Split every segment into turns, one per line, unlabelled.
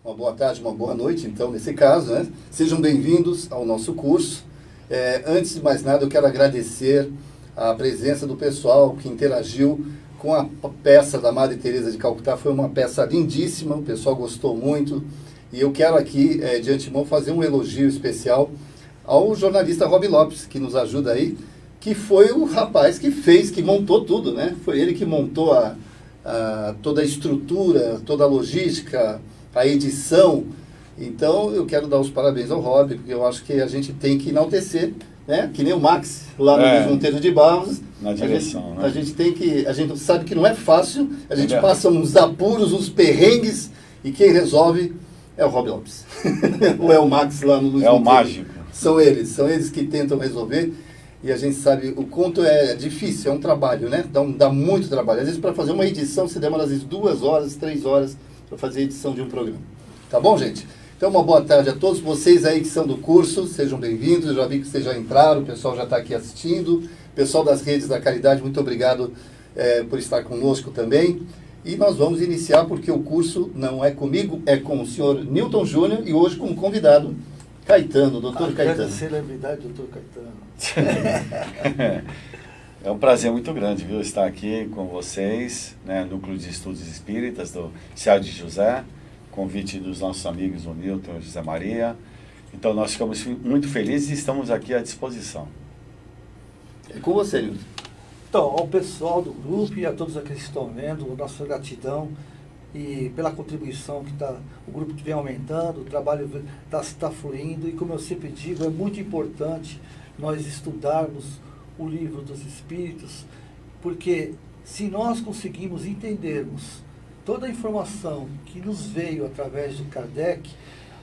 Uma boa tarde, uma boa noite, então, nesse caso, né? Sejam bem-vindos ao nosso curso. Antes de mais nada, eu quero agradecer a presença do pessoal que interagiu com a peça da Madre Teresa de Calcutá. Foi uma peça lindíssima, o pessoal gostou muito. E eu quero aqui, de antemão, fazer um elogio especial ao jornalista Rob Lopes, que nos ajuda aí, que foi o rapaz que montou tudo, né? Foi ele que montou toda a estrutura, toda a logística, a edição. Então, eu quero dar os parabéns ao Rob, porque eu acho que a gente tem que enaltecer, né? Que nem o Max, lá no Luiz Monteiro de Barros.
Na direção,
a gente sabe que não é fácil, a gente passa uns apuros, uns perrengues, e quem resolve é o Rob Lopes. Ou é o Max lá no Luiz Monteiro.
É o mágico.
São eles que tentam resolver. E a gente sabe o quanto é difícil, é um trabalho, né? Dá muito trabalho. Às vezes, para fazer uma edição, você demora às vezes 2 horas, 3 horas para fazer a edição de um programa. Tá bom, gente? Então, uma boa tarde a todos vocês aí que são do curso. Sejam bem-vindos. Eu já vi que vocês já entraram, o pessoal já está aqui assistindo. Pessoal das redes da caridade, muito obrigado por estar conosco também. E nós vamos iniciar porque o curso não é comigo, é com o senhor Newton Júnior e hoje com um convidado, Caetano, doutor Caetano.
A celebridade, doutor Caetano.
É um prazer muito grande, viu, estar aqui com vocês, né, Núcleo de Estudos Espíritas do Seara de José, convite dos nossos amigos, o Newton e o José Maria. Então, nós ficamos muito felizes e estamos aqui à disposição.
É com você, Newton.
Então, ao pessoal do grupo e a todos aqueles que estão vendo, nossa gratidão e pela contribuição que o grupo vem aumentando, o trabalho está fluindo e, como eu sempre digo, é muito importante nós estudarmos o livro dos Espíritos, porque se nós conseguimos entendermos toda a informação que nos veio através de Kardec,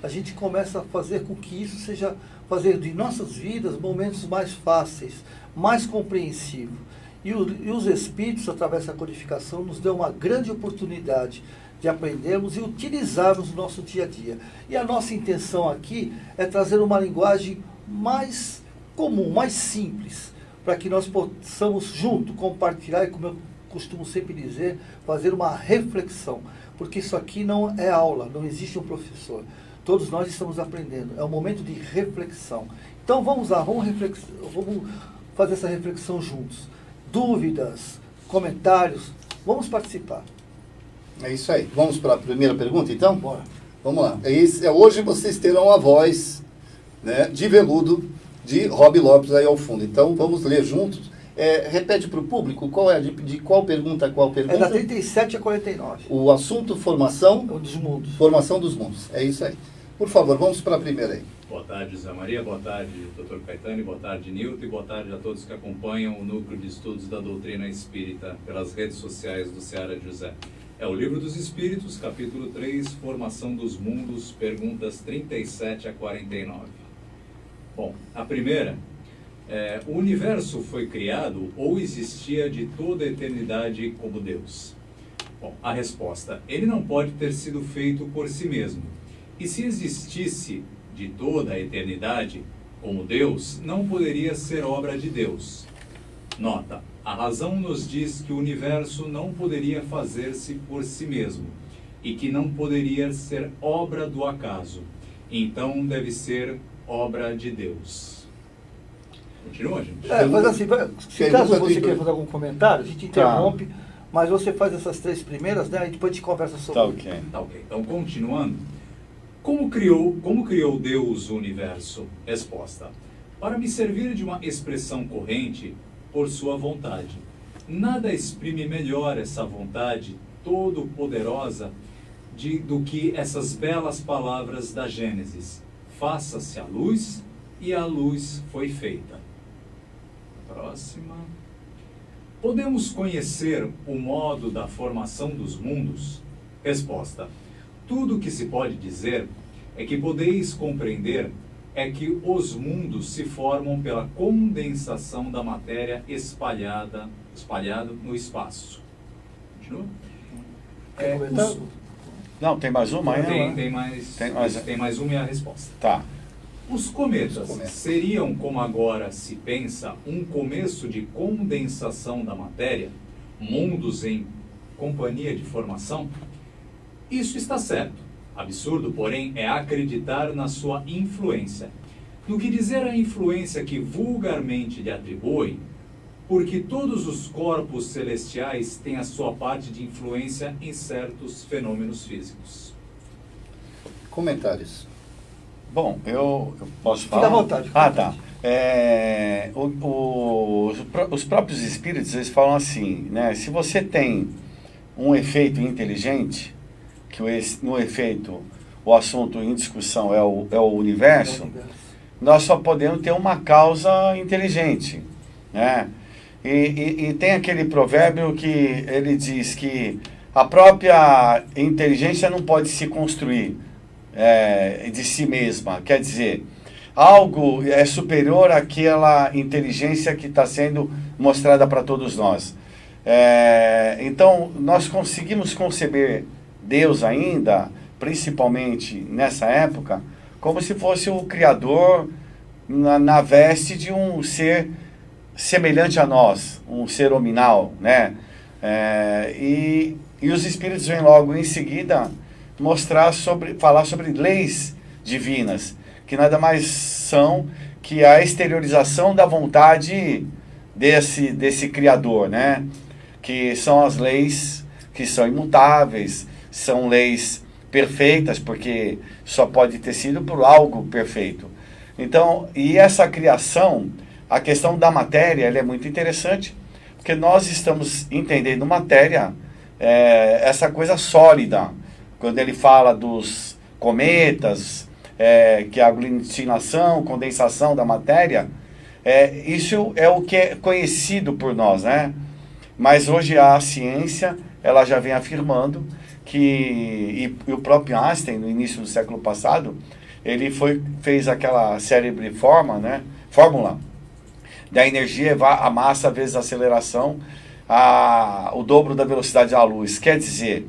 a gente começa a fazer com que isso seja, fazer de nossas vidas momentos mais fáceis, mais compreensivos. E os Espíritos, através da codificação, nos dão uma grande oportunidade de aprendermos e utilizarmos no nosso dia a dia. E a nossa intenção aqui é trazer uma linguagem mais comum, mais simples, para que nós possamos junto compartilhar e, como eu costumo sempre dizer, fazer uma reflexão. Porque isso aqui não é aula, não existe um professor. Todos nós estamos aprendendo, é um momento de reflexão. Então vamos lá, vamos fazer essa reflexão juntos. Dúvidas, comentários, vamos participar.
É isso aí. Vamos para a primeira pergunta, então?
Bora.
Vamos lá. Hoje vocês terão a voz, né, de veludo de Rob Lopes aí ao fundo. Então, vamos ler juntos. Repete para o público, de qual pergunta a qual pergunta?
É da 37 a 49.
O assunto formação
Dos mundos.
Formação dos mundos. É isso aí. Por favor, vamos para a primeira aí.
Boa tarde, José Maria, boa tarde, Dr. Caetano, boa tarde, Newton, e boa tarde a todos que acompanham o Núcleo de Estudos da Doutrina Espírita pelas redes sociais do Seara de José. É o Livro dos Espíritos, capítulo 3, Formação dos Mundos, perguntas 37 a 49. Bom, a primeira, o universo foi criado ou existia de toda a eternidade como Deus? Bom, a resposta, ele não pode ter sido feito por si mesmo. E se existisse de toda a eternidade, como Deus, não poderia ser obra de Deus. Nota, a razão nos diz que o universo não poderia fazer-se por si mesmo, e que não poderia ser obra do acaso. Então deve ser obra de Deus. Continua, gente?
Mas assim, se caso você queira fazer algum comentário, a gente interrompe, mas você faz essas 3 primeiras, né? E depois a gente conversa sobre
isso.
Tá ok. Então, continuando. Como criou Deus o universo? Resposta. Para me servir de uma expressão corrente, por sua vontade. Nada exprime melhor essa vontade todo-poderosa do que essas belas palavras da Gênesis. Faça-se a luz, e a luz foi feita. Próxima. Podemos conhecer o modo da formação dos mundos? Resposta. Tudo o que se pode dizer é que podeis compreender é que os mundos se formam pela condensação da matéria espalhada no espaço. Continua?
Não, tem mais uma aí?
Tem mais uma e a resposta.
Tá.
Os cometas seriam, como agora se pensa, um começo de condensação da matéria, mundos em companhia de formação? Isso está certo. Absurdo, porém, é acreditar na sua influência. No que dizer a influência que vulgarmente lhe atribuem, porque todos os corpos celestiais têm a sua parte de influência em certos fenômenos físicos.
Comentários.
Bom, eu posso falar?
Fica à vontade.
Ah, tá. Os próprios espíritos, eles falam assim, né? Se você tem um efeito inteligente, que no efeito o assunto em discussão é o universo, nós só podemos ter uma causa inteligente, né? E tem aquele provérbio que ele diz que a própria inteligência não pode se construir de si mesma. Quer dizer, algo é superior àquela inteligência que está sendo mostrada para todos nós. Então, nós conseguimos conceber Deus ainda, principalmente nessa época, como se fosse o Criador na veste de um ser semelhante a nós, um ser hominal, né? E os Espíritos vêm logo em seguida falar sobre leis divinas, que nada mais são que a exteriorização da vontade desse Criador, né? Que são as leis que são imutáveis, são leis perfeitas, porque só pode ter sido por algo perfeito. Então, e essa criação, a questão da matéria, ela é muito interessante, porque nós estamos entendendo matéria, essa coisa sólida. Quando ele fala dos cometas, que é a aglutinação, condensação da matéria, isso é o que é conhecido por nós, né? Mas hoje a ciência, ela já vem afirmando que, e o próprio Einstein, no início do século passado, ele fez aquela célebre fórmula da energia, a massa vezes a aceleração, o dobro da velocidade da luz. Quer dizer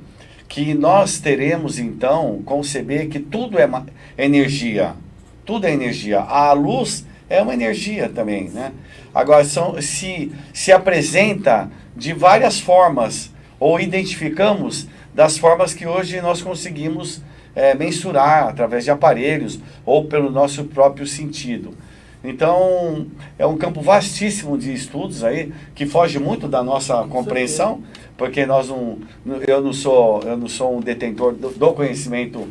que nós teremos, então, conceber que tudo é energia. Tudo é energia. A luz é uma energia também, né? Agora, se apresenta de várias formas, ou identificamos das formas que hoje nós conseguimos mensurar através de aparelhos, ou pelo nosso próprio sentido. Então, é um campo vastíssimo de estudos aí, que foge muito da nossa compreensão, porque eu não sou um detentor do conhecimento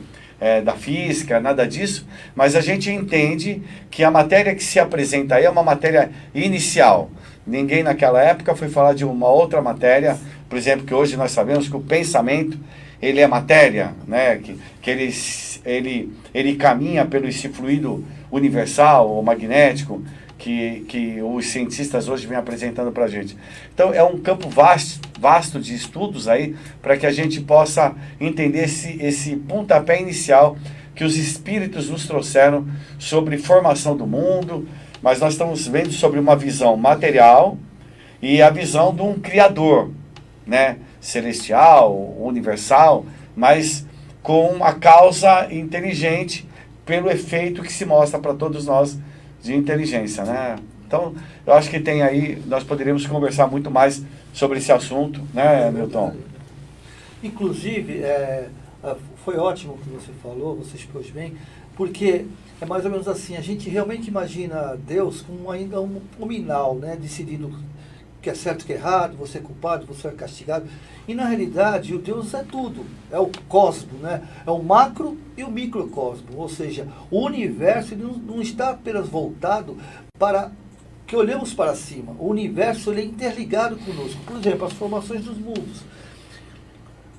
da física, nada disso, mas a gente entende que a matéria que se apresenta aí é uma matéria inicial. Ninguém naquela época foi falar de uma outra matéria, por exemplo, que hoje nós sabemos que o pensamento, ele é matéria, né? que ele caminha pelo esse fluido universal ou magnético que os cientistas hoje vêm apresentando para a gente. Então é um campo vasto de estudos aí para que a gente possa entender esse pontapé inicial que os espíritos nos trouxeram sobre formação do mundo, mas nós estamos vendo sobre uma visão material e a visão de um Criador, né? Celestial, universal, mas com a causa inteligente pelo efeito que se mostra para todos nós de inteligência, né? Então, eu acho que tem aí, nós poderíamos conversar muito mais sobre esse assunto, né, Milton?
Inclusive, foi ótimo o que você falou, você expôs bem, porque é mais ou menos assim, a gente realmente imagina Deus como ainda um nominal, né, decidindo o que é certo e o que é errado, você é culpado, você é castigado. E na realidade, o Deus é tudo, é o cosmo, né? É o macro e o microcosmo, ou seja, o universo ele não está apenas voltado para que olhemos para cima. O universo ele é interligado conosco. Por exemplo, as formações dos mundos.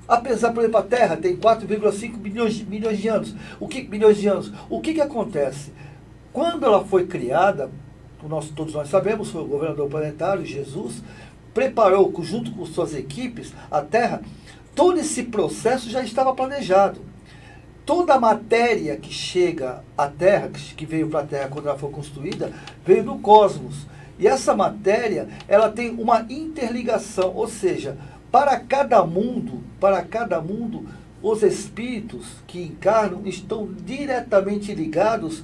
Apesar, por exemplo, a Terra tem 4,5 bilhões de anos. O que acontece? Quando ela foi criada, todos nós sabemos, foi o governador planetário, Jesus, preparou, junto com suas equipes, a Terra. Todo esse processo já estava planejado. Toda a matéria que chega à Terra, que veio para a Terra quando ela foi construída, veio do cosmos. E essa matéria, ela tem uma interligação, ou seja, para cada mundo, os espíritos que encarnam estão diretamente ligados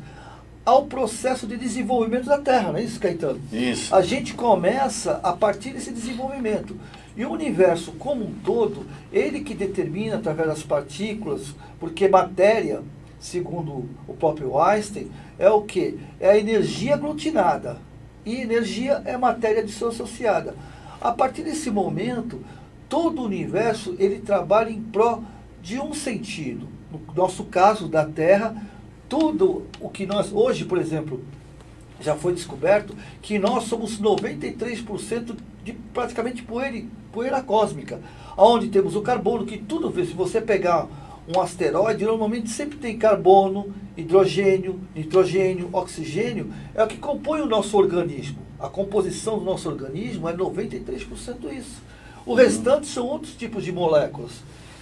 ao processo de desenvolvimento da Terra, não é isso, Caetano?
Isso.
A gente começa a partir desse desenvolvimento. E o universo como um todo, ele que determina através das partículas, porque matéria, segundo o próprio Einstein, é o quê? É a energia aglutinada. E energia é matéria dissociada. A partir desse momento, todo o universo ele trabalha em pró de um sentido. No nosso caso da Terra, tudo o que nós, hoje, por exemplo, já foi descoberto que nós somos 93% de praticamente poeira cósmica, onde temos o carbono, que tudo, se você pegar um asteroide, normalmente sempre tem carbono, hidrogênio, nitrogênio, oxigênio, é o que compõe o nosso organismo. A composição do nosso organismo é 93% isso. O restante são outros tipos de moléculas,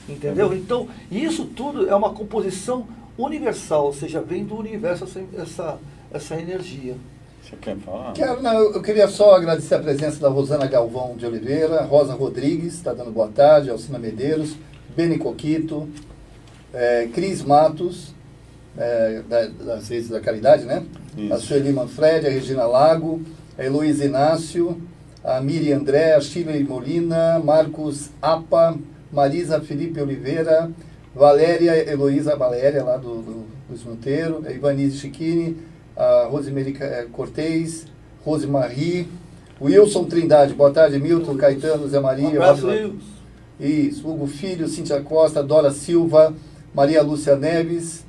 entendeu? Então, isso tudo é uma composição universal, ou seja, vem do universo essa energia.
Você quer falar?
Eu queria só agradecer a presença da Rosana Galvão de Oliveira, Rosa Rodrigues, está dando boa tarde, Alcina Medeiros, Beni Coquito, Cris Matos, das Redes da Caridade, né?
Isso.
A Sueli Manfredi, a Regina Lago, a Heloísa Inácio, a Miri André, a Shirley Molina, Marcos Apa, Marisa Felipe Oliveira, Valéria Heloísa Valéria, lá do Luiz Monteiro, a Ivanise Chiquini, a Rosemary Cortez, Rosemarie, Wilson Trindade, boa tarde, Milton, Caetano, Zé Maria,
Um abraço, Wilson.
Isso, Hugo Filho, Cíntia Costa, Dora Silva, Maria Lúcia Neves,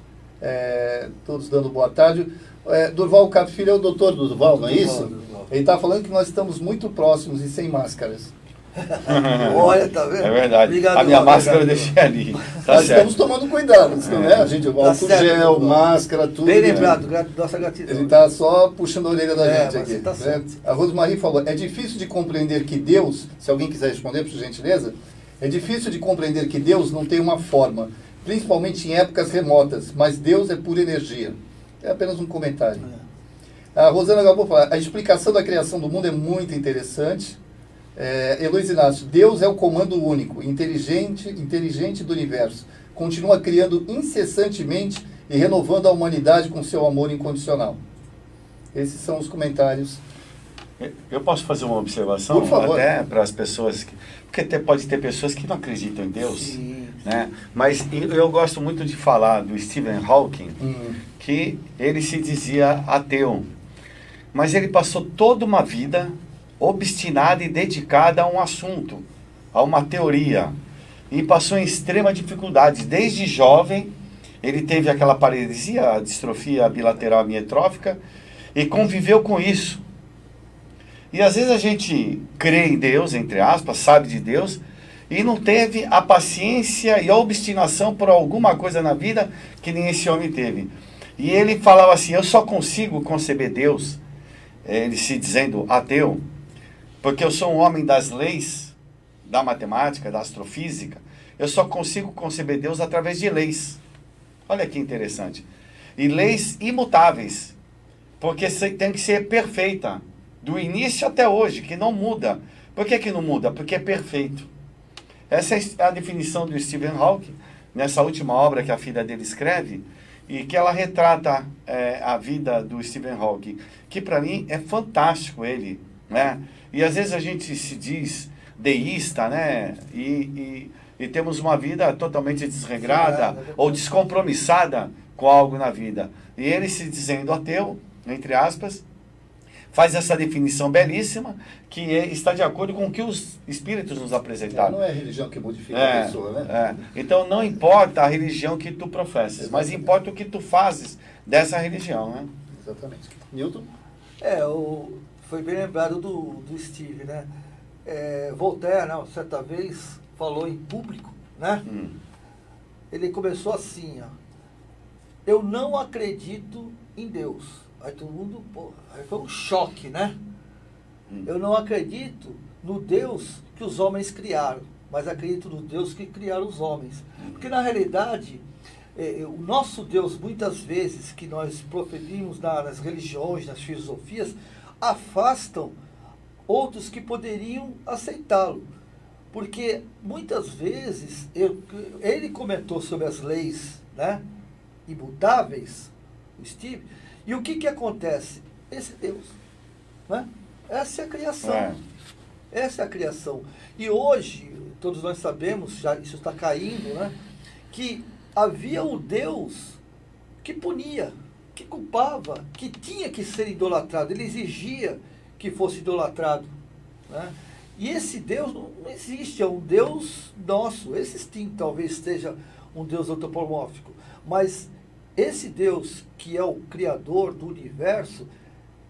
todos dando boa tarde. Durval Capo Filho é o doutor Durval, não é isso?
Durval.
Ele está falando que nós estamos muito próximos e sem máscaras.
Olha, tá vendo?
É verdade.
Obrigado,
a minha
Durval,
máscara eu
obrigado,
deixei ali. Tá
Nós
certo.
estamos tomando cuidado, senão, né? A gente álcool
certo,
gel,
Durval.
máscara, tudo.
Bem
né?
lembrado, nossa gratidão.
Ele está só puxando a orelha da gente
mas
aqui.
você tá
né?
certo.
A Rosemarie falou, é difícil de compreender que Deus, se alguém quiser responder, por gentileza, é difícil de compreender que Deus não tem uma forma, principalmente em épocas remotas, mas Deus é pura energia. É apenas um comentário. A Rosana Galvão fala, a explicação da criação do mundo é muito interessante. Heloísa Inácio, Deus é o comando único, inteligente do universo. Continua criando incessantemente e renovando a humanidade com seu amor incondicional. Esses são os comentários.
Eu posso fazer uma observação?
Por favor.
Até para as pessoas porque pode ter pessoas que não acreditam em Deus.
Sim.
Né? Mas eu gosto muito de falar do Stephen Hawking, que ele se dizia ateu. Mas ele passou toda uma vida obstinada e dedicada a um assunto, a uma teoria. E passou em extrema dificuldade. Desde jovem, ele teve aquela paralisia, a distrofia bilateral amiotrófica, e conviveu com isso. E às vezes a gente crê em Deus, entre aspas, sabe de Deus, e não teve a paciência e a obstinação por alguma coisa na vida que nem esse homem teve. E ele falava assim, eu só consigo conceber Deus, ele se dizendo ateu, porque eu sou um homem das leis, da matemática, da astrofísica, eu só consigo conceber Deus através de leis. Olha que interessante. E leis imutáveis, porque tem que ser perfeita, do início até hoje, que não muda. Por que não muda? Porque é perfeito. Essa é a definição do Stephen Hawking, nessa última obra que a filha dele escreve, e que ela retrata a vida do Stephen Hawking, que para mim é fantástico ele, né? E às vezes a gente se diz deísta, né? E temos uma vida totalmente desregrada ou descompromissada com algo na vida. E ele se dizendo ateu, entre aspas, faz essa definição belíssima, que está de acordo com o que os espíritos nos apresentaram.
Não é a religião que modifica a pessoa, né?
Então não importa a religião que tu professas, mas importa o que tu fazes dessa religião, né?
Exatamente. Newton?
Foi bem lembrado do Steve, né? Voltaire, né, certa vez, falou em público, né? Ele começou assim, ó, eu não acredito em Deus. Aí todo mundo, aí foi um choque, né? Eu não acredito no Deus que os homens criaram, mas acredito no Deus que criaram os homens. Porque na realidade, o nosso Deus, muitas vezes, que nós proferimos nas religiões, nas filosofias, afastam outros que poderiam aceitá-lo. Porque muitas vezes, ele comentou sobre as leis, né, imutáveis, o Steve, e o que acontece? Esse Deus, né? Essa é a criação. Essa é a criação. E hoje, todos nós sabemos, já isso está caindo, né? Que havia o Deus que punia, que culpava, que tinha que ser idolatrado. Ele exigia que fosse idolatrado, né? E esse Deus não existe, é um Deus nosso. Esse sim talvez seja um Deus antropomórfico. Mas esse Deus que é o Criador do universo,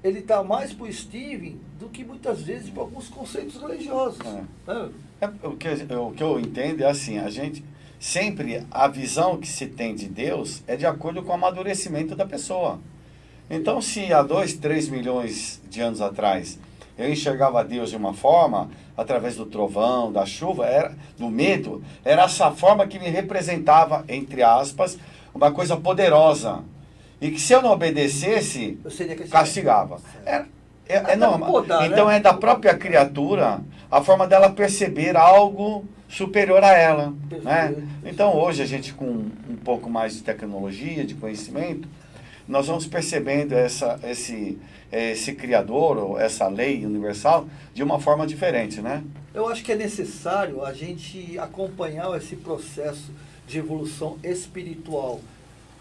ele está mais para o Steven do que muitas vezes para alguns conceitos religiosos. Né?
O que eu entendo é assim, a gente sempre, a visão que se tem de Deus é de acordo com o amadurecimento da pessoa. Então, se há 2, 3 milhões de anos atrás eu enxergava Deus de uma forma, através do trovão, da chuva, do medo, era essa forma que me representava, entre aspas, uma coisa poderosa. E que se eu não obedecesse, castigava. É normal.
Podar,
então
né?
é da própria criatura a forma dela perceber algo superior a ela. Né? Então hoje a gente com um pouco mais de tecnologia, de conhecimento, nós vamos percebendo esse criador, ou essa lei universal, de uma forma diferente, né?
Eu acho que é necessário a gente acompanhar esse processo de evolução espiritual.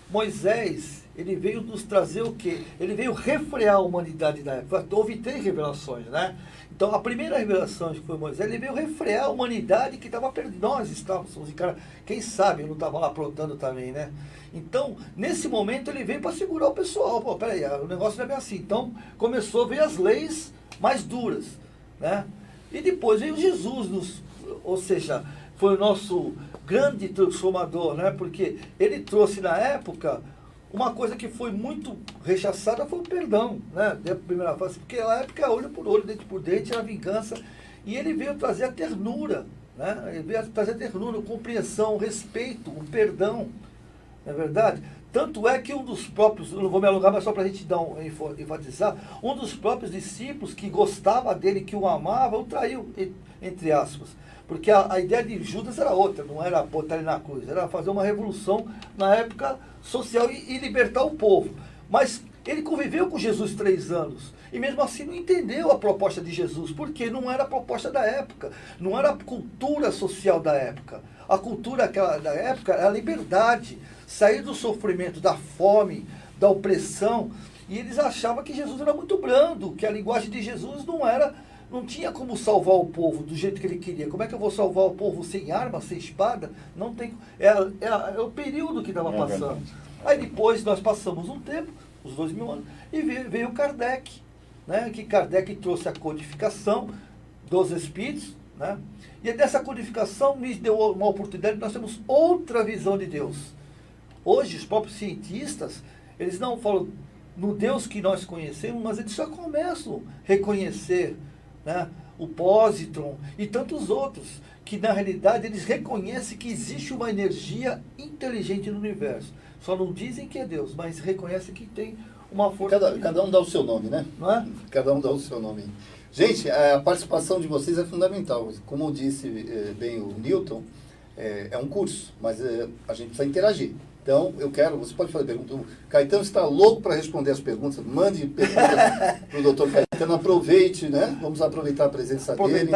Moisés, ele veio nos trazer o quê? Ele veio refrear a humanidade da época. Houve 3 revelações, né? Então, a primeira revelação que foi Moisés, ele veio refrear a humanidade que estava perdida. Nós estávamos, quem sabe eu não estava lá aprontando também, né? Então, nesse momento, ele veio para segurar o pessoal. Pô, peraí, o negócio não é bem assim. Então, começou a ver as leis mais duras, né? E depois veio Jesus, ou seja, foi o nosso grande transformador, né? Porque ele trouxe na época uma coisa que foi muito rechaçada, foi o perdão, né? Da primeira fase, porque na época olho por olho, dente por dente, era vingança, e ele veio trazer a ternura, né? Ele veio trazer a ternura, a compreensão, o respeito, o perdão, não é verdade? Tanto é que um dos próprios, eu não vou me alongar, mas só para a gente enfatizar, um dos próprios discípulos que gostava dele, que o amava, o traiu, entre aspas. Porque a ideia de Judas era outra, não era botar ele na cruz, era fazer uma revolução na época social e libertar o povo. Mas ele conviveu com Jesus 3 anos, e mesmo assim não entendeu a proposta de Jesus, porque não era a proposta da época, não era a cultura social da época. A cultura da época era a liberdade, sair do sofrimento, da fome, da opressão, e eles achavam que Jesus era muito brando, que a linguagem de Jesus não tinha como salvar o povo do jeito que ele queria. Como é que eu vou salvar o povo sem arma, sem espada? Não tem. É o período que estava passando. Aí depois nós passamos um tempo, os 2000 anos, e veio Kardec, né? Que Kardec trouxe a codificação dos espíritos, né? E dessa codificação nos deu uma oportunidade, nós temos outra visão de Deus. Hoje, os próprios cientistas, eles não falam no Deus que nós conhecemos, mas eles só começam a reconhecer, né, o pósitron e tantos outros, que na realidade eles reconhecem que existe uma energia inteligente no universo. Só não dizem que é Deus, mas reconhecem que tem uma força.
Cada um dá o seu nome, né?
Não é?
Cada um dá o seu nome. Gente, a participação de vocês é fundamental. Como disse bem o Newton, é um curso, mas a gente precisa interagir. Então, você pode fazer pergunta. O Caetano está louco para responder as perguntas. Mande perguntas para o doutor Caetano. Aproveite, né? Vamos aproveitar a presença dele.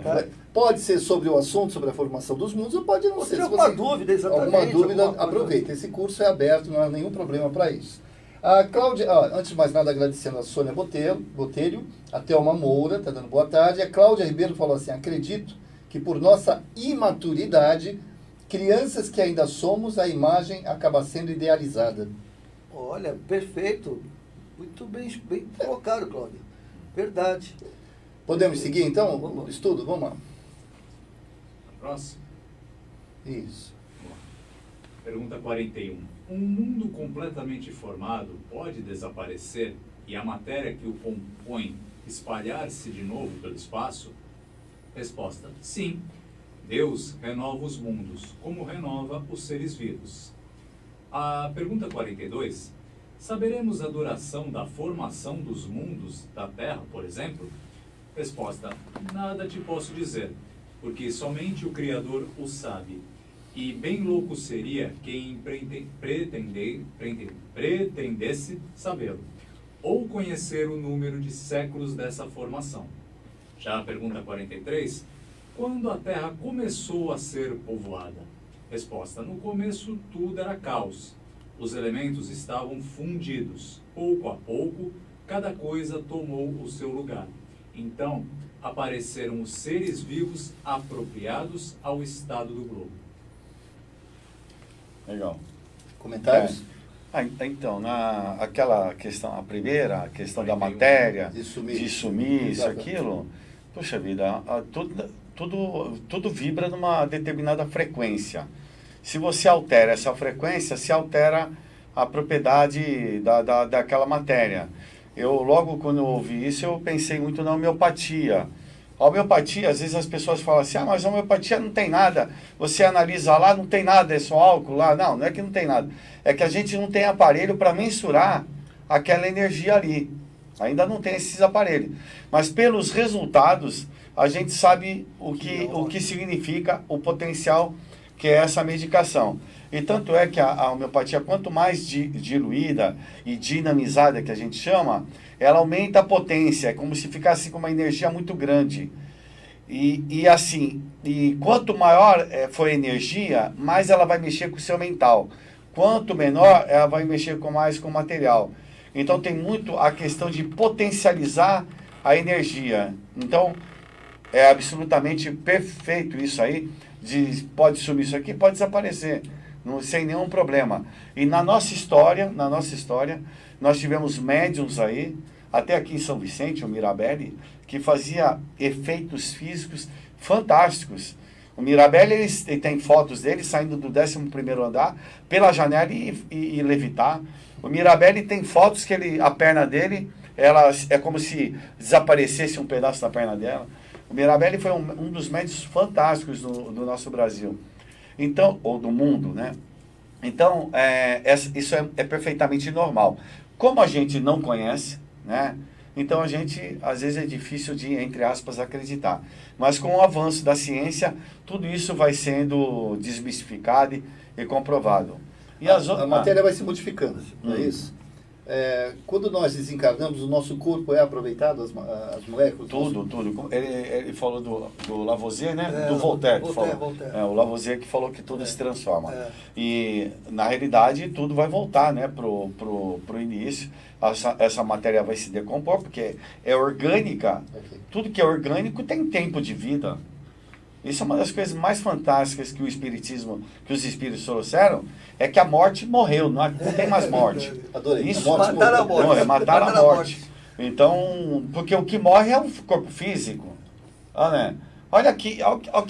Tá?
Pode ser sobre o assunto, sobre a formação dos mundos, ou pode não ser.
Se alguma dúvida, exatamente.
Alguma dúvida, aproveita. Esse curso é aberto, não há nenhum problema para isso. A Cláudia, antes de mais nada, agradecendo a Sônia Botelho, a Thelma Moura, está dando boa tarde. A Cláudia Ribeiro falou assim: acredito que por nossa imaturidade, crianças que ainda somos, a imagem acaba sendo idealizada.
Olha, perfeito. Muito bem colocado, Cláudio. Verdade.
Podemos seguir, então, o estudo? Vamos lá.
Próximo.
Isso.
Pergunta 41. Um mundo completamente formado pode desaparecer e a matéria que o compõe espalhar-se de novo pelo espaço? Resposta: sim. Deus renova os mundos, como renova os seres vivos. A pergunta 42. Saberemos a duração da formação dos mundos da Terra, por exemplo? Resposta: nada te posso dizer, porque somente o Criador o sabe. E bem louco seria quem pretendesse sabê-lo, ou conhecer o número de séculos dessa formação. Já a pergunta 43, quando a Terra começou a ser povoada? Resposta, no começo tudo era caos. Os elementos estavam fundidos. Pouco a pouco, cada coisa tomou o seu lugar. Então, apareceram os seres vivos apropriados ao estado do globo.
Legal.
Comentários?
Então, aquela questão, a primeira, a questão da
41,
matéria,
de sumir.
isso,
Exato.
aquilo, puxa vida, tudo vibra numa determinada frequência. Se você altera essa frequência, se altera a propriedade daquela matéria. Eu, logo quando eu ouvi isso, eu pensei muito na homeopatia. A homeopatia, às vezes as pessoas falam assim, mas a homeopatia não tem nada. Você analisa lá, não tem nada, é só álcool lá. Não, não é que não tem nada. É que a gente não tem aparelho para mensurar aquela energia ali. Ainda não tem esses aparelhos. Mas pelos resultados, a gente sabe o que significa o potencial que é essa medicação. E tanto é que a homeopatia, quanto mais diluída e dinamizada, que a gente chama, ela aumenta a potência, é como se ficasse com uma energia muito grande. E quanto maior for a energia, mais ela vai mexer com o seu mental. Quanto menor, ela vai mexer mais com o material. Então tem muito a questão de potencializar a energia. Então, é absolutamente perfeito isso aí. Pode sumir isso aqui, pode desaparecer, sem nenhum problema. E na nossa história, nós tivemos médiums aí, até aqui em São Vicente, o Mirabelli, que fazia efeitos físicos fantásticos. O Mirabelli, ele tem fotos dele saindo do 11º andar pela janela e levitar. O Mirabelli tem fotos que a perna dele, ela é como se desaparecesse um pedaço da perna dela. O Mirabelli foi um dos médicos fantásticos do nosso Brasil, então, ou do mundo, né? Então, isso é perfeitamente normal. Como a gente não conhece, né? Então a gente, às vezes é difícil de, entre aspas, acreditar. Mas com o avanço da ciência, tudo isso vai sendo desmistificado e comprovado. E
a matéria vai se modificando, não é isso? Quando nós desencarnamos, o nosso corpo é aproveitado, as moléculas?
Tudo. Ele falou do Lavoisier, né? Do Voltaire.
Voltaire.
O Lavoisier que falou que tudo se transforma. E, na realidade, tudo vai voltar, né, pro início. Essa matéria vai se decompor, porque é orgânica.
Okay.
Tudo que é orgânico tem tempo de vida. Isso é uma das coisas mais fantásticas que os espíritos trouxeram, é que a morte morreu, não tem mais morte.
Adorei.
Isso,
mataram a morte.
Mataram a morte. Então, porque o que morre é o corpo físico. Né? Olha que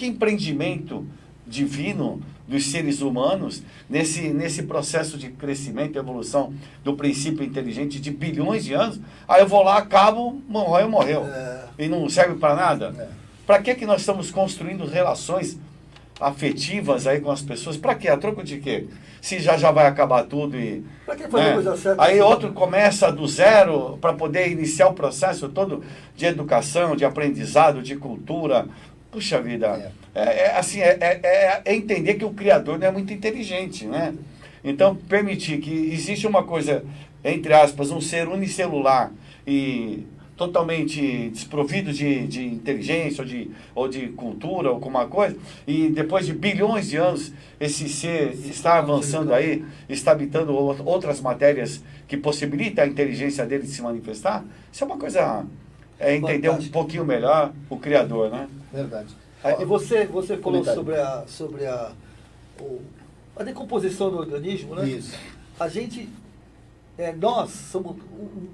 empreendimento divino dos seres humanos nesse processo de crescimento e evolução do princípio inteligente de bilhões de anos. Aí eu vou lá, acabo, morreu. E não serve para nada. Para que nós estamos construindo relações afetivas aí com as pessoas? Para quê? A troco de quê? Se já vai acabar tudo e...
Para que fazer coisa certa?
Aí outro começa do zero para poder iniciar o processo todo de educação, de aprendizado, de cultura. Puxa vida, é entender que o Criador não é muito inteligente, né? Então, permitir que existe uma coisa, entre aspas, um ser unicelular e totalmente desprovido de inteligência ou de cultura ou alguma coisa, e depois de bilhões de anos esse ser está avançando aí, está habitando outras matérias que possibilitam a inteligência dele de se manifestar, isso é uma coisa, entender um pouquinho melhor o Criador, né?
Verdade.
E você falou sobre a decomposição do organismo, né?
Isso.
A gente, nós somos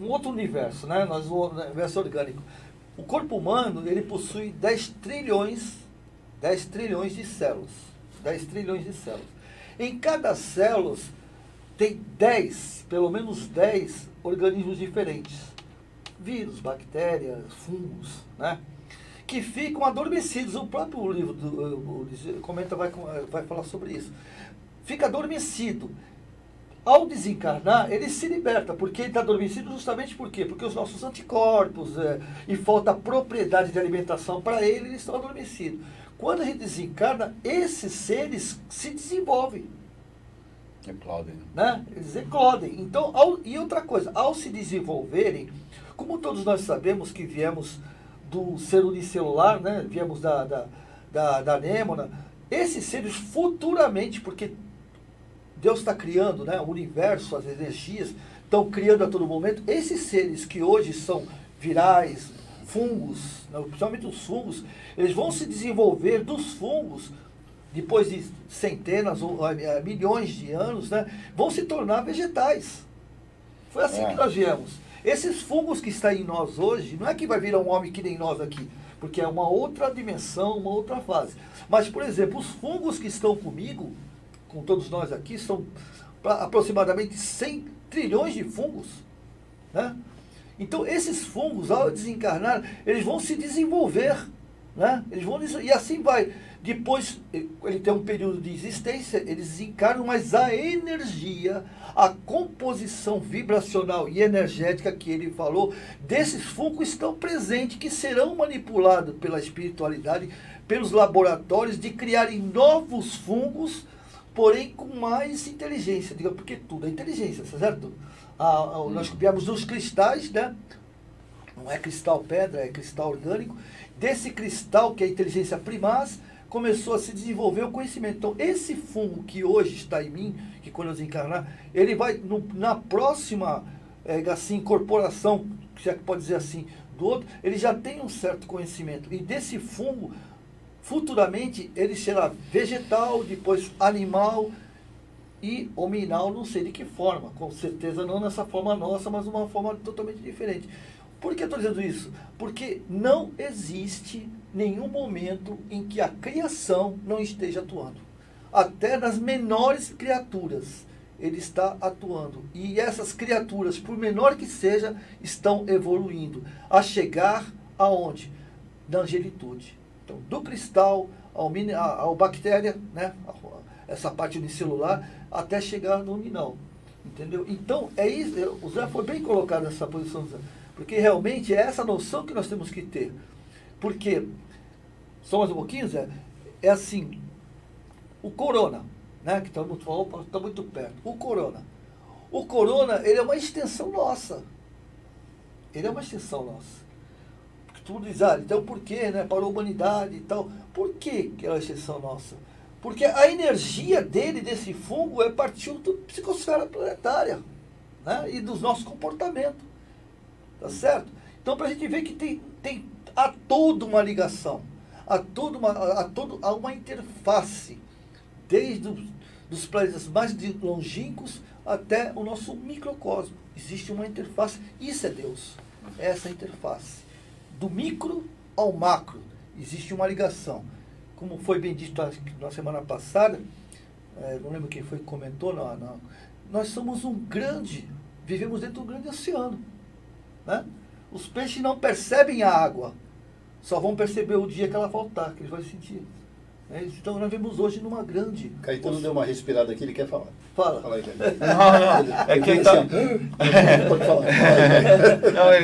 um outro universo, né? Nós o universo orgânico. O corpo humano, ele possui 10 trilhões de células. 10 trilhões de células. Em cada célula tem pelo menos 10 organismos diferentes. Vírus, bactérias, fungos, né? Que ficam adormecidos. O próprio livro do Comenta vai falar sobre isso. Fica adormecido. Ao desencarnar, ele se liberta, porque ele está adormecido justamente por quê? Porque os nossos anticorpos e falta propriedade de alimentação para ele, eles estão adormecidos. Quando a gente desencarna, esses seres se desenvolvem.
Eclodem.
Né? Eles eclodem. Então, e outra coisa, ao se desenvolverem, como todos nós sabemos que viemos do ser unicelular, né? Viemos da anêmona. Esses seres futuramente, porque Deus está criando, né? O universo, as energias, estão criando a todo momento. Esses seres que hoje são virais, fungos, né? Principalmente os fungos, eles vão se desenvolver dos fungos, depois de centenas ou milhões de anos, né? Vão se tornar vegetais. Foi assim que nós viemos. Esses fungos que estão em nós hoje, não é que vai virar um homem que nem nós aqui, porque é uma outra dimensão, uma outra fase. Mas, por exemplo, os fungos que estão comigo, com todos nós aqui, são aproximadamente 100 trilhões de fungos, né? Então, esses fungos, ao desencarnar, eles vão se desenvolver, né? Eles vão, e assim vai. Depois, ele tem um período de existência, eles desencarnam, mas a energia, a composição vibracional e energética que ele falou, desses fungos estão presentes, que serão manipulados pela espiritualidade, pelos laboratórios, de criarem novos fungos, porém com mais inteligência, porque tudo é inteligência, certo? Nós copiamos dos cristais, né? Não é cristal pedra, é cristal orgânico. Desse cristal, que é a inteligência primaz, começou a se desenvolver o conhecimento. Então, esse fungo que hoje está em mim, que quando eu desencarnar, ele vai, na próxima assim, incorporação, se é que pode dizer assim, do outro, ele já tem um certo conhecimento. E desse fungo, futuramente, ele será vegetal, depois animal e hominal, não sei de que forma. Com certeza não nessa forma nossa, mas uma forma totalmente diferente. Por que eu estou dizendo isso? Porque não existe nenhum momento em que a criação não esteja atuando. Até nas menores criaturas, ele está atuando. E essas criaturas, por menor que seja, estão evoluindo. A chegar aonde? Na angelitude. Então, do cristal ao bactéria, né? Essa parte unicelular, até chegar no luminal. Entendeu? Então, é isso. O Zé foi bem colocado nessa posição, Zé. Porque realmente é essa noção que nós temos que ter. Porque, só mais um pouquinho, Zé, é assim, o corona, né, que todo mundo falou, está muito perto. O corona, ele é uma extensão nossa. Ele é uma extensão nossa. Porque tu diz, então por quê, né, para a humanidade e tal. Por que é uma extensão nossa? Porque a energia dele, desse fungo, é partir da psicosfera planetária, né, e dos nossos comportamentos. Tá certo? Então, para a gente ver que há toda uma ligação, há uma interface, desde os planetas mais longínquos até o nosso microcosmo. Existe uma interface, isso é Deus, essa interface. Do micro ao macro, existe uma ligação. Como foi bem dito na semana passada, não lembro quem foi que comentou, nós somos vivemos dentro de um grande oceano. Né? Os peixes não percebem a água, só vão perceber o dia que ela faltar, que eles vão sentir. Então nós vemos hoje numa grande...
Caetano deu uma respirada aqui, ele quer falar.
Fala
aí, Caetano.
Não, é que ele
pode falar.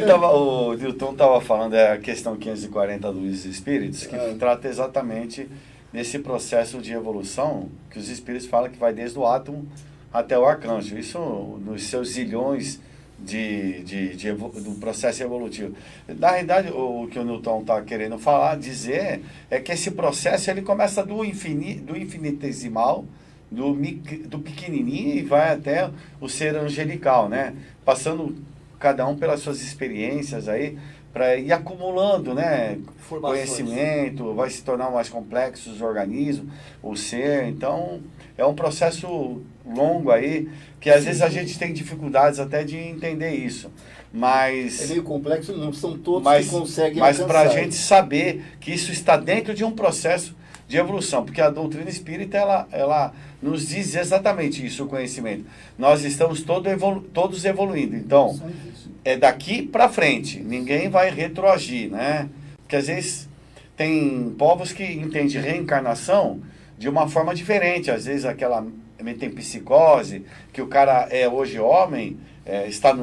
Não, o Newton estava falando a questão 540 dos espíritos, que trata exatamente desse processo de evolução, que os espíritos falam que vai desde o átomo até o arcanjo. Isso nos seus zilhões do processo evolutivo. Na realidade, o que o Newton está querendo dizer, é que esse processo ele começa do infinitesimal, do pequenininho, e vai até o ser angelical, né? Passando cada um pelas suas experiências aí, para ir acumulando, né? Conhecimento, vai se tornar mais complexo os organismos, o ser. Então, é um processo longo aí, que às vezes a gente tem dificuldades até de entender isso. Mas
é meio complexo, não são todos que conseguem
alcançar. Mas para a gente
isso.
saber que isso está dentro de um processo de evolução, porque a doutrina espírita, ela nos diz exatamente isso, o conhecimento. Nós estamos todos evoluindo. Então, é daqui para frente, ninguém vai retroagir, né? Porque às vezes tem povos que entendem reencarnação de uma forma diferente. Às vezes aquela metempsicose, que o cara é hoje homem, está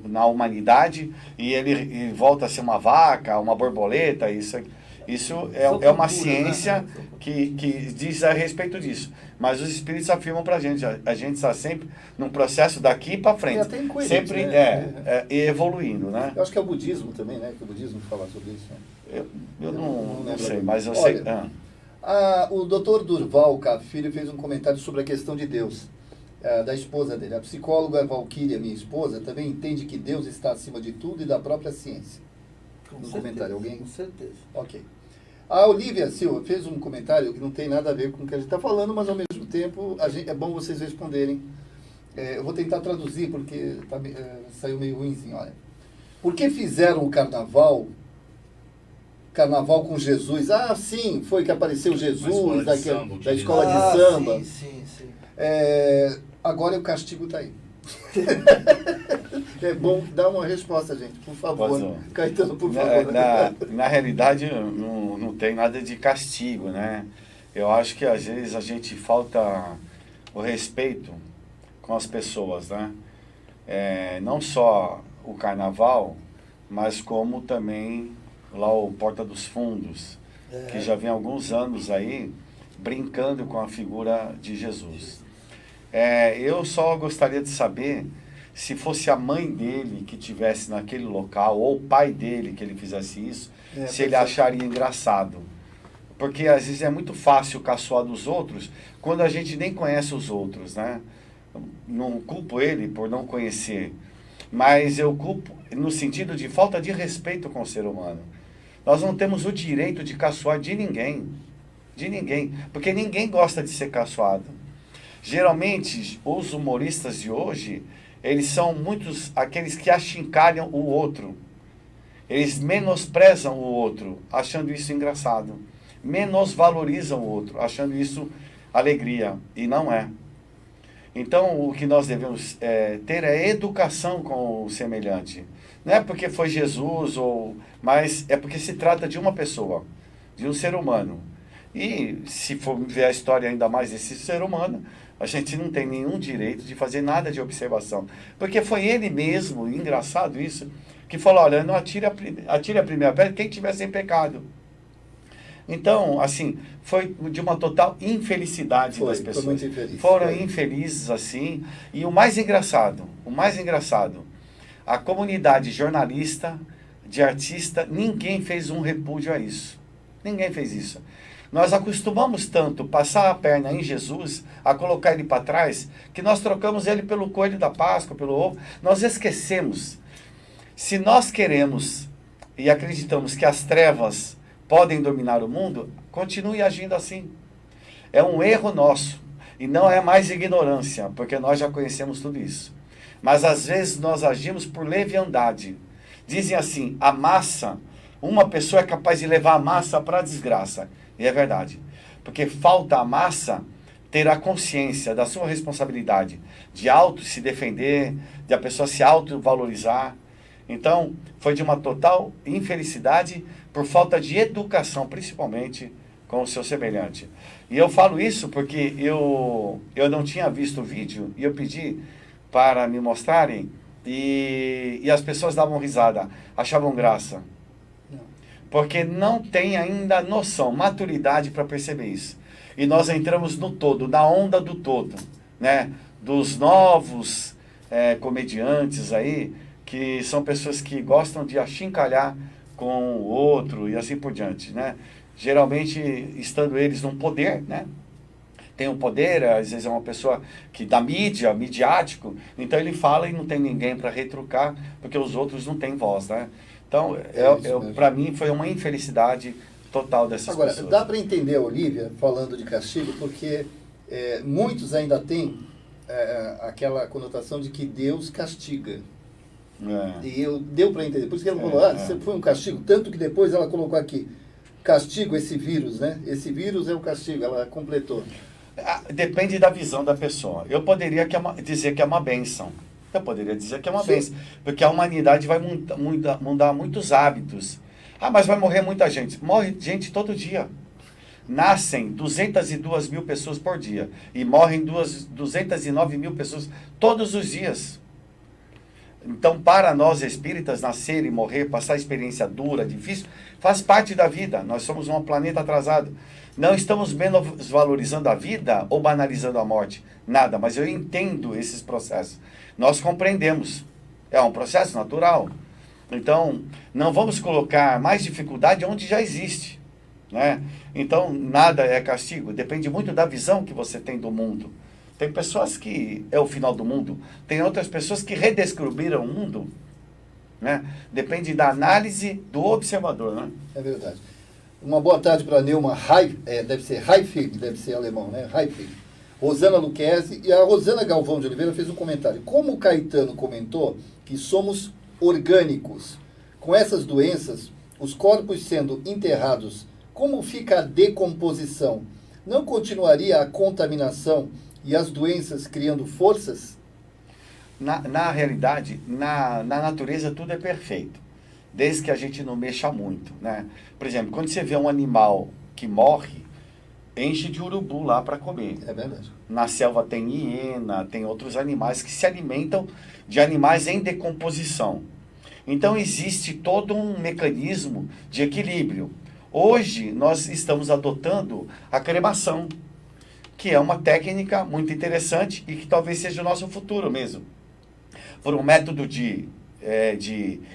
na humanidade, e ele volta a ser uma vaca, uma borboleta, isso aqui. Isso
São
é uma
culturas,
ciência
né?
que diz a respeito disso. Mas os espíritos afirmam para a gente está sempre num processo daqui para frente.
até incoerente,
Sempre
né?
evoluindo, né?
Eu acho que é o budismo também, né? Que o budismo fala sobre isso. Né?
Eu não
lembro
sei,
agora.
mas eu
Olha,
sei.
O Dr. Durval Filho fez um comentário sobre a questão de Deus, da esposa dele. A psicóloga Valquíria, minha esposa, também entende que Deus está acima de tudo e da própria ciência.
Com
No
certeza,
comentário, alguém?
Com certeza.
Ok. A Olivia Silva fez um comentário que não tem nada a ver com o que a gente está falando, mas ao mesmo tempo é bom vocês responderem. Eu vou tentar traduzir porque saiu meio ruimzinho. Olha. Por que fizeram o carnaval com Jesus? Ah, sim, foi que apareceu Jesus da escola de samba.
Sim.
Agora o castigo está aí. É bom dar uma resposta, gente, por favor.
Posso?
Caetano, por favor.
Na realidade, não tem nada de castigo, né? Eu acho que às vezes a gente falta o respeito com as pessoas, né? Não só o carnaval, mas como também lá o Porta dos Fundos, que já vem há alguns anos aí brincando com a figura de Jesus. Eu só gostaria de saber se fosse a mãe dele que tivesse naquele local, ou o pai dele que ele fizesse isso, se ele acharia engraçado. Porque às vezes é muito fácil caçoar dos outros, quando a gente nem conhece os outros, né? Não culpo ele por não conhecer, mas eu culpo no sentido de falta de respeito com o ser humano. Nós não temos o direito de caçoar de ninguém, porque ninguém gosta de ser caçoado. Geralmente, os humoristas de hoje, eles são muitos aqueles que achincalham o outro. Eles menosprezam o outro, achando isso engraçado. Menosvalorizam o outro, achando isso alegria. E não é. Então, o que nós devemos ter é educação com o semelhante. Não é porque foi Jesus, mas é porque se trata de uma pessoa, de um ser humano. E se for ver a história ainda mais desse ser humano, a gente não tem nenhum direito de fazer nada de observação. Porque foi ele mesmo, engraçado isso, que falou, olha, não atire a primeira pedra quem tiver sem pecado. Então, assim, foi de uma total infelicidade das pessoas.
Foi muito infeliz.
Foram infelizes, assim. E o mais engraçado, a comunidade jornalista, de artista, ninguém fez um repúdio a isso. Ninguém fez isso. Nós acostumamos tanto passar a perna em Jesus, a colocar ele para trás, que nós trocamos ele pelo coelho da Páscoa, pelo ovo. Nós esquecemos. Se nós queremos e acreditamos que as trevas podem dominar o mundo, continue agindo assim. É um erro nosso. E não é mais ignorância, porque nós já conhecemos tudo isso. Mas às vezes nós agimos por leviandade. Dizem assim, a massa, uma pessoa é capaz de levar a massa para a desgraça. E é verdade. Porque falta a massa ter a consciência da sua responsabilidade, de se defender, de a pessoa se autovalorizar. Então, foi de uma total infelicidade por falta de educação, principalmente com o seu semelhante. E eu falo isso porque eu não tinha visto o vídeo e eu pedi para me mostrarem e as pessoas davam risada, achavam graça. Porque não tem ainda noção, maturidade para perceber isso. E nós entramos no todo, na onda do todo, né? Dos novos comediantes aí, que são pessoas que gostam de achincalhar com o outro e assim por diante, né? Geralmente, estando eles num poder, né? Tem um poder, às vezes é uma pessoa que da mídia, midiático, então ele fala e não tem ninguém para retrucar, porque os outros não têm voz, né? Então, para mim, foi uma infelicidade total dessas pessoas.
Agora, dá para entender a Olivia falando de castigo, porque muitos ainda têm aquela conotação de que Deus castiga. E deu para entender. Por isso que ela falou, foi um castigo, tanto que depois ela colocou aqui, castigo, esse vírus, né? Esse vírus é o castigo, ela completou.
Depende da visão da pessoa. Eu poderia dizer que é uma bênção. Eu poderia dizer que é uma bênção, porque a humanidade vai mudar muitos hábitos. Mas vai morrer muita gente. Morre gente todo dia. Nascem 202 mil pessoas por dia e morrem 209 mil pessoas todos os dias. Então, para nós espíritas, nascer e morrer, passar experiência dura, difícil, faz parte da vida. Nós somos um planeta atrasado. Não estamos menos valorizando a vida ou banalizando a morte. Nada, mas eu entendo esses processos. Nós compreendemos. É um processo natural. Então, não vamos colocar mais dificuldade onde já existe, né? Então, nada é castigo. Depende muito da visão que você tem do mundo. Tem pessoas que é o final do mundo. Tem outras pessoas que redescobriram o mundo, né? Depende da análise do observador, né?
É verdade. Uma boa tarde para a Neuma, deve ser Heifig, deve ser alemão, né? Heifig. Rosana Luquezzi e a Rosana Galvão de Oliveira fez um comentário. Como o Caetano comentou que somos orgânicos, com essas doenças, os corpos sendo enterrados, como fica a decomposição? Não continuaria a contaminação e as doenças criando forças?
Na realidade, na natureza tudo é perfeito, desde que a gente não mexa muito, né? Por exemplo, quando você vê um animal que morre, enche de urubu lá para comer.
É verdade.
Na selva tem hiena, tem outros animais que se alimentam de animais em decomposição. Então existe todo um mecanismo de equilíbrio. Hoje nós estamos adotando a cremação, que é uma técnica muito interessante e que talvez seja o nosso futuro mesmo. Por um método de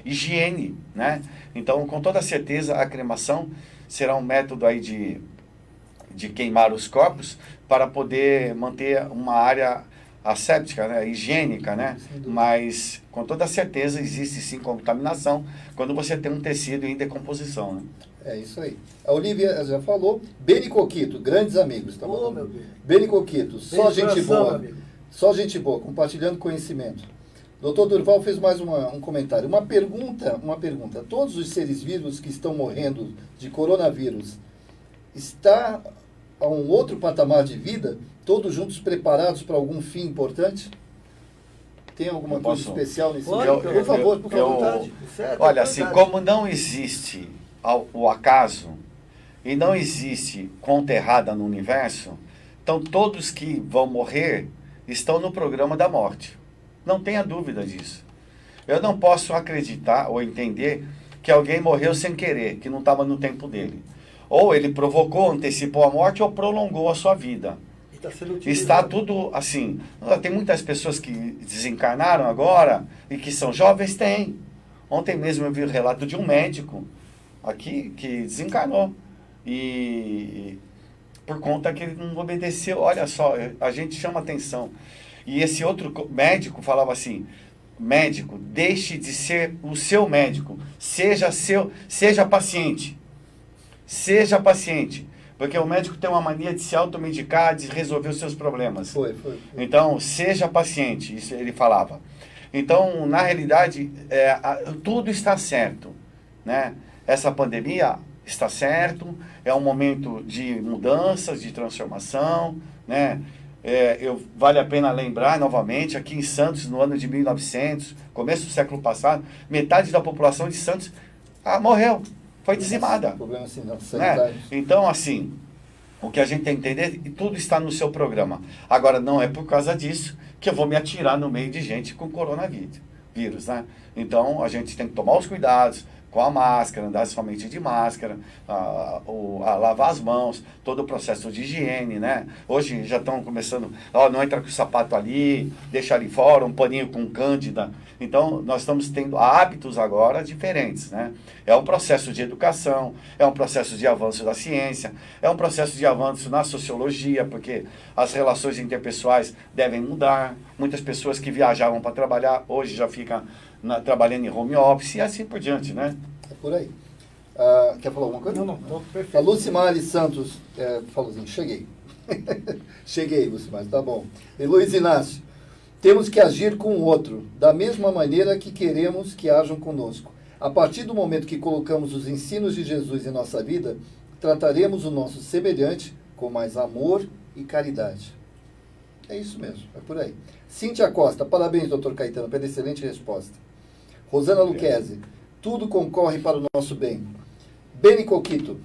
higiene, né? Então, com toda certeza, a cremação será um método aí de queimar os corpos para poder manter uma área asséptica, né? Higiênica, né? Mas, com toda certeza, existe sim contaminação quando você tem um tecido em decomposição, né?
É isso aí. A Olivia já falou. Beni Coquito, grandes amigos. Tá
Ô, meu Deus.
Beni Coquito, só
Beijo
gente
no coração,
boa.
meu amigo.
Só gente boa, compartilhando conhecimento. Dr. Durval fez mais um comentário. Uma pergunta. Todos os seres vivos que estão morrendo de coronavírus, está a um outro patamar de vida, todos juntos preparados para algum fim importante? Tem alguma coisa especial nesse
Pode,
momento? Por favor, por
fique à
favor.
vontade. Certo,
Olha,
à
assim,
vontade.
como não existe o acaso e não existe conta errada no universo, então todos que vão morrer estão no programa da morte. Não tenha dúvida disso. Eu não posso acreditar ou entender que alguém morreu sem querer, que não estava no tempo dele. Ou ele provocou, antecipou a morte ou prolongou a sua vida.
E tá sendo
Está
utilizado.
tudo assim. Tem muitas pessoas que desencarnaram agora e que são jovens? Tem. Ontem mesmo eu vi o relato de um médico aqui que desencarnou. E por conta que ele não obedeceu. Olha só, a gente chama atenção. E esse outro médico falava assim: médico, deixe de ser o seu médico. Seja paciente. Seja paciente. Porque o médico tem uma mania de se automedicar, de resolver os seus problemas.
Foi.
Então, seja paciente, isso ele falava. Então, na realidade, tudo está certo, né? Essa pandemia está certo, é um momento de mudanças, de transformação, né? Vale a pena lembrar novamente, aqui em Santos, no ano de 1900, começo do século passado, metade da população de Santos morreu, foi dizimada.
Problema assim, não,
Né?
sanitário.
Então, assim, o que a gente tem que entender, tudo está no seu programa. Agora, não é por causa disso que eu vou me atirar no meio de gente com coronavírus, né? Então, a gente tem que tomar os cuidados com a máscara, andar somente de máscara, a lavar as mãos, todo o processo de higiene, né? Hoje já estão começando, não entra com o sapato ali, deixa ali fora, um paninho com cândida. Então, nós estamos tendo hábitos agora diferentes, né? É um processo de educação, é um processo de avanço da ciência, é um processo de avanço na sociologia, porque as relações interpessoais devem mudar. Muitas pessoas que viajavam para trabalhar, hoje já ficam trabalhando em home office e assim por diante, né?
É por aí. Quer falar alguma coisa?
Não, perfeito.
A Lucimari Santos falou assim: cheguei. Cheguei, Lucimari, tá bom. E Luiz Inácio: temos que agir com o outro, da mesma maneira que queremos que ajam conosco. A partir do momento que colocamos os ensinos de Jesus em nossa vida, trataremos o nosso semelhante com mais amor e caridade. É isso mesmo, é por aí. Cíntia Costa: parabéns, Dr. Caetano, pela excelente resposta. Rosana Luquezzi: tudo concorre para o nosso bem. Beni Coquito: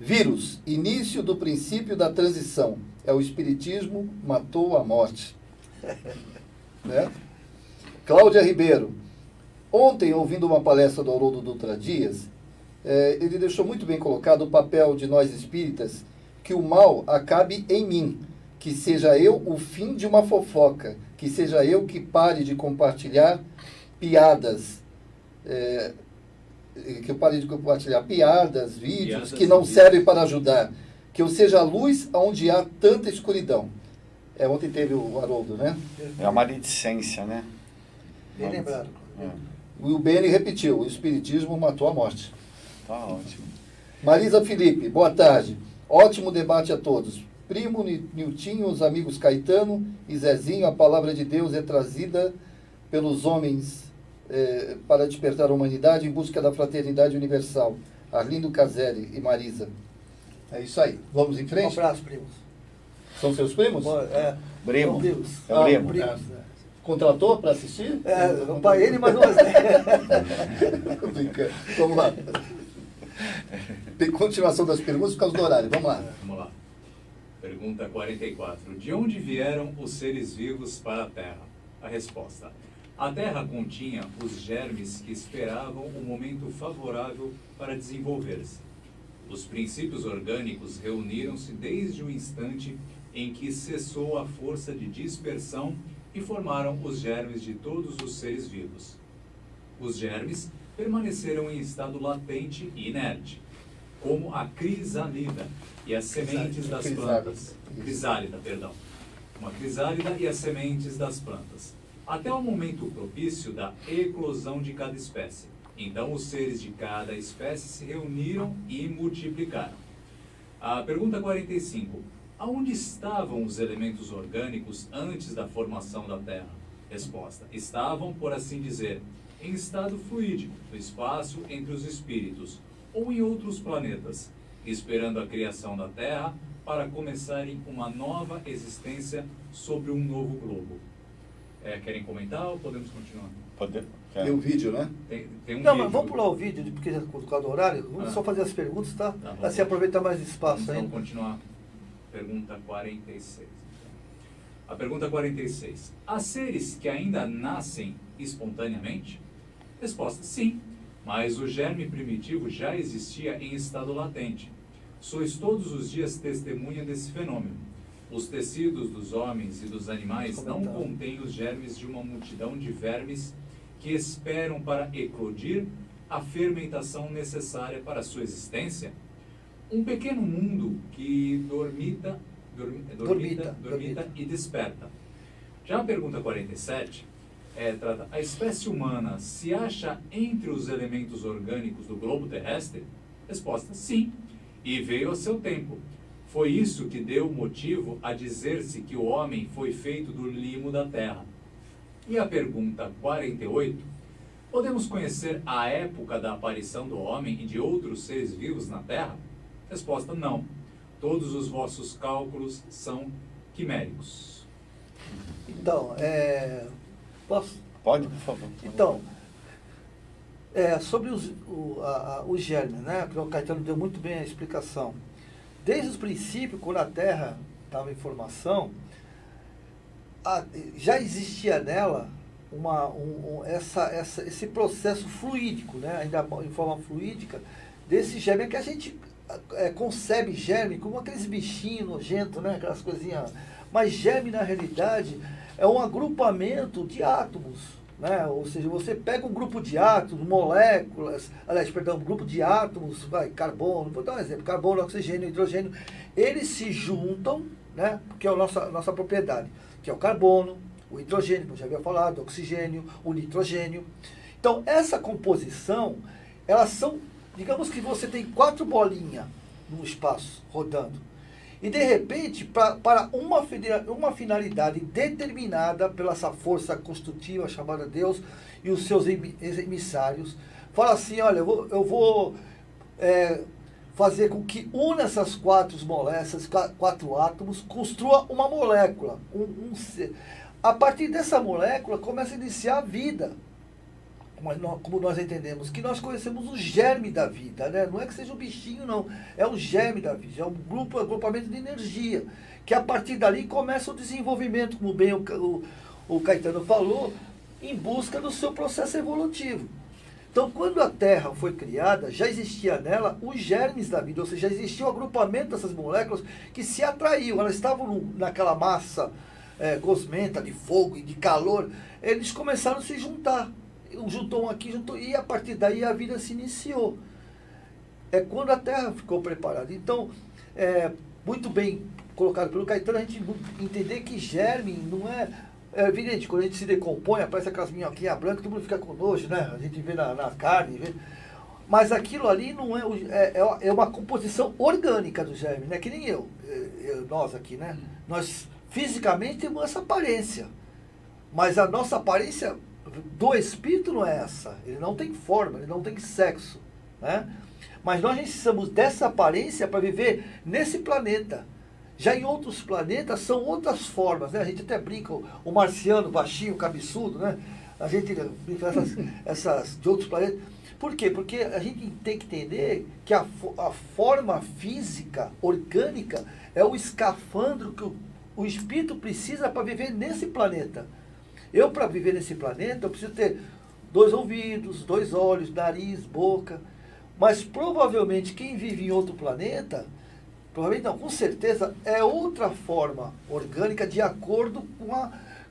vírus, início do princípio da transição. É o espiritismo, matou a morte. Né? Cláudia Ribeiro: Ontem, ouvindo uma palestra do Haroldo Dutra Dias, ele deixou muito bem colocado o papel de nós espíritas, que o mal acabe em mim, que seja eu o fim de uma fofoca, que seja eu que pare de compartilhar piadas, vídeos que não servem para ajudar, que eu seja a luz onde há tanta escuridão. Ontem teve o Haroldo, né?
É uma maledicência, né?
Bem lembrado.
O Will Bene repetiu, o espiritismo matou a morte.
Tá ótimo.
Marisa Felipe, boa tarde. Ótimo debate a todos. Primo Niltinho, os amigos Caetano e Zezinho, a palavra de Deus é trazida pelos homens para despertar a humanidade em busca da fraternidade universal. Arlindo Caselli e Marisa. É isso aí. Vamos em frente?
Um abraço, primos.
São seus primos?
Primo.
São primos.
É o primo.
Primos,
Contratou para assistir?
Para ele, mas não
Brincando. Vamos lá. Tem continuação das perguntas por causa do horário. Vamos lá.
Vamos lá. Pergunta 44. De onde vieram os seres vivos para a Terra? A resposta. A Terra continha os germes que esperavam o momento favorável para desenvolver-se. Os princípios orgânicos reuniram-se desde o instante em que cessou a força de dispersão e formaram os germes de todos os seres vivos. Os germes permaneceram em estado latente e inerte, como a crisálida e as sementes das plantas. Crisálida, perdão. Uma crisálida e as sementes das plantas. Até o momento propício da eclosão de cada espécie. Então, os seres de cada espécie se reuniram e multiplicaram. A pergunta 45. Aonde estavam os elementos orgânicos antes da formação da Terra? Resposta. Estavam, por assim dizer, em estado fluídico, no espaço entre os espíritos, ou em outros planetas, esperando a criação da Terra para começarem uma nova existência sobre um novo globo. Querem comentar ou podemos continuar?
Tem um vídeo, né?
Tem um
Não,
vídeo.
mas vamos pular o vídeo, porque já por causa do horário. Vamos só fazer as perguntas, tá? Assim aproveitar mais espaço
Vamos
ainda.
então continuar. Pergunta 46. A pergunta 46. Há seres que ainda nascem espontaneamente? Resposta: sim, mas o germe primitivo já existia em estado latente. Sois todos os dias testemunha desse fenômeno. Os tecidos dos homens e dos animais não contêm os germes de uma multidão de vermes que esperam para eclodir a fermentação necessária para a sua existência? Um pequeno mundo que dormita e desperta. Já a pergunta 47 trata: a espécie humana se acha entre os elementos orgânicos do globo terrestre? Resposta: sim, e veio a seu tempo. Foi isso que deu motivo a dizer-se que o homem foi feito do limo da terra. E a pergunta 48: podemos conhecer a época da aparição do homem e de outros seres vivos na Terra? Resposta: não. Todos os vossos cálculos são quiméricos.
Então, posso?
Pode, por favor.
Então, sobre os germes, né? Que o Caetano deu muito bem a explicação. Desde os princípios, quando a Terra estava em formação, já existia nela esse processo fluídico, né? Ainda em forma fluídica, desse germe que a gente concebe germe como aqueles bichinhos nojentos, né? Aquelas coisinhas. Mas germe, na realidade, é um agrupamento de átomos, né? Ou seja, você pega um grupo de átomos, moléculas, um grupo de átomos, carbono, vou dar um exemplo, carbono, oxigênio, hidrogênio, eles se juntam, né? Porque é a nossa propriedade, que é o carbono, o hidrogênio, como já havia falado, o oxigênio, o nitrogênio. Então, essa composição, elas são, digamos que você tem 4 bolinhas no espaço rodando. E, de repente, para uma finalidade determinada pela essa força construtiva chamada Deus e os seus emissários, fala assim: olha, eu vou fazer com que una essas 4 moléculas, esses 4 átomos, construa uma molécula. A partir dessa molécula começa a iniciar a vida. Como nós entendemos, que nós conhecemos o germe da vida, né? Não é que seja um bichinho, não. É o germe da vida, é um agrupamento de energia, que a partir dali começa o desenvolvimento, como bem o Caetano falou, em busca do seu processo evolutivo. Então, quando a Terra foi criada, já existia nela os germes da vida, ou seja, já existia o agrupamento dessas moléculas que se atraíam, elas estavam naquela massa gosmenta de fogo e de calor, eles começaram a se juntar. Juntou um aqui, juntou, e a partir daí a vida se iniciou. É quando a Terra ficou preparada. Então, muito bem colocado pelo Caetano, a gente entender que germe não é... É evidente, quando a gente se decompõe, aparece aquelas minhoquinhas brancas, todo mundo fica com nojo, né? A gente vê na carne, vê. Mas aquilo ali não é uma composição orgânica do germe, né? Que nem nós aqui, né? Nós fisicamente temos essa aparência, mas a nossa aparência do espírito não é essa. Ele não tem forma, ele não tem sexo, né? Mas nós precisamos dessa aparência para viver nesse planeta. Já em outros planetas são outras formas, né? A gente até brinca, o marciano baixinho, cabeçudo, né? A gente brinca essas de outros planetas. Por quê? Porque a gente tem que entender que a forma física, orgânica, é o escafandro que o espírito precisa para viver nesse planeta. Eu, para viver nesse planeta, eu preciso ter 2 ouvidos, 2 olhos, nariz, boca. Mas provavelmente quem vive em outro planeta... Provavelmente não, com certeza é outra forma orgânica de acordo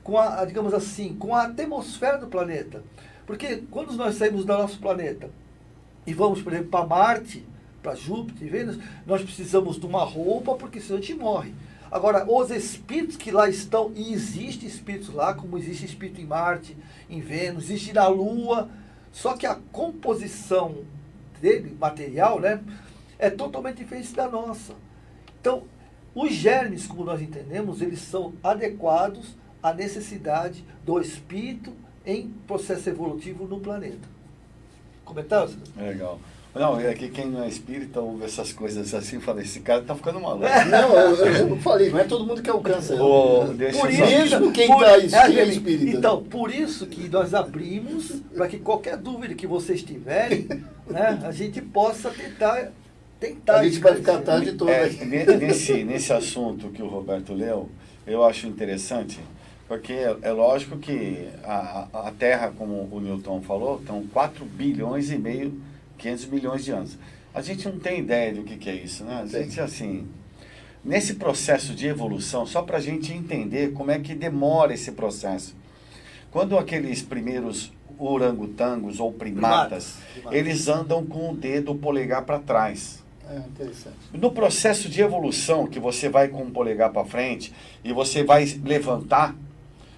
com a, digamos assim, com a atmosfera do planeta. Porque quando nós saímos do nosso planeta e vamos, por exemplo, para Marte, para Júpiter e Vênus, nós precisamos de uma roupa, porque senão a gente morre. Agora, os espíritos que lá estão, e existem espíritos lá, como existe espírito em Marte, em Vênus, existe na Lua, só que a composição dele, material, né, é totalmente diferente da nossa. Então, os germes, como nós entendemos, eles são adequados à necessidade do espírito em processo evolutivo no planeta. Comentários?
Legal. Não, é que quem não é espírita ouve essas coisas assim e fala, esse cara tá ficando maluco.
Não, eu falei, não é todo mundo que alcança.
Deixa
Mesmo quem é espírita.
Então, por isso que nós abrimos, para que qualquer dúvida que vocês tiverem, né, a gente possa tentar
a gente vai ficar a tarde toda.
Nesse assunto que o Roberto leu, eu acho interessante, porque é lógico que a Terra, como o Newton falou, estão 4 bilhões e meio, 500 milhões de anos. A gente não tem ideia do que é isso, né? A gente, assim, nesse processo de evolução, só para a gente entender como é que demora esse processo. Quando aqueles primeiros orangotangos ou primatas, eles andam com o dedo polegar para trás.
Interessante.
No processo de evolução, que você vai com o polegar para frente e você vai levantar,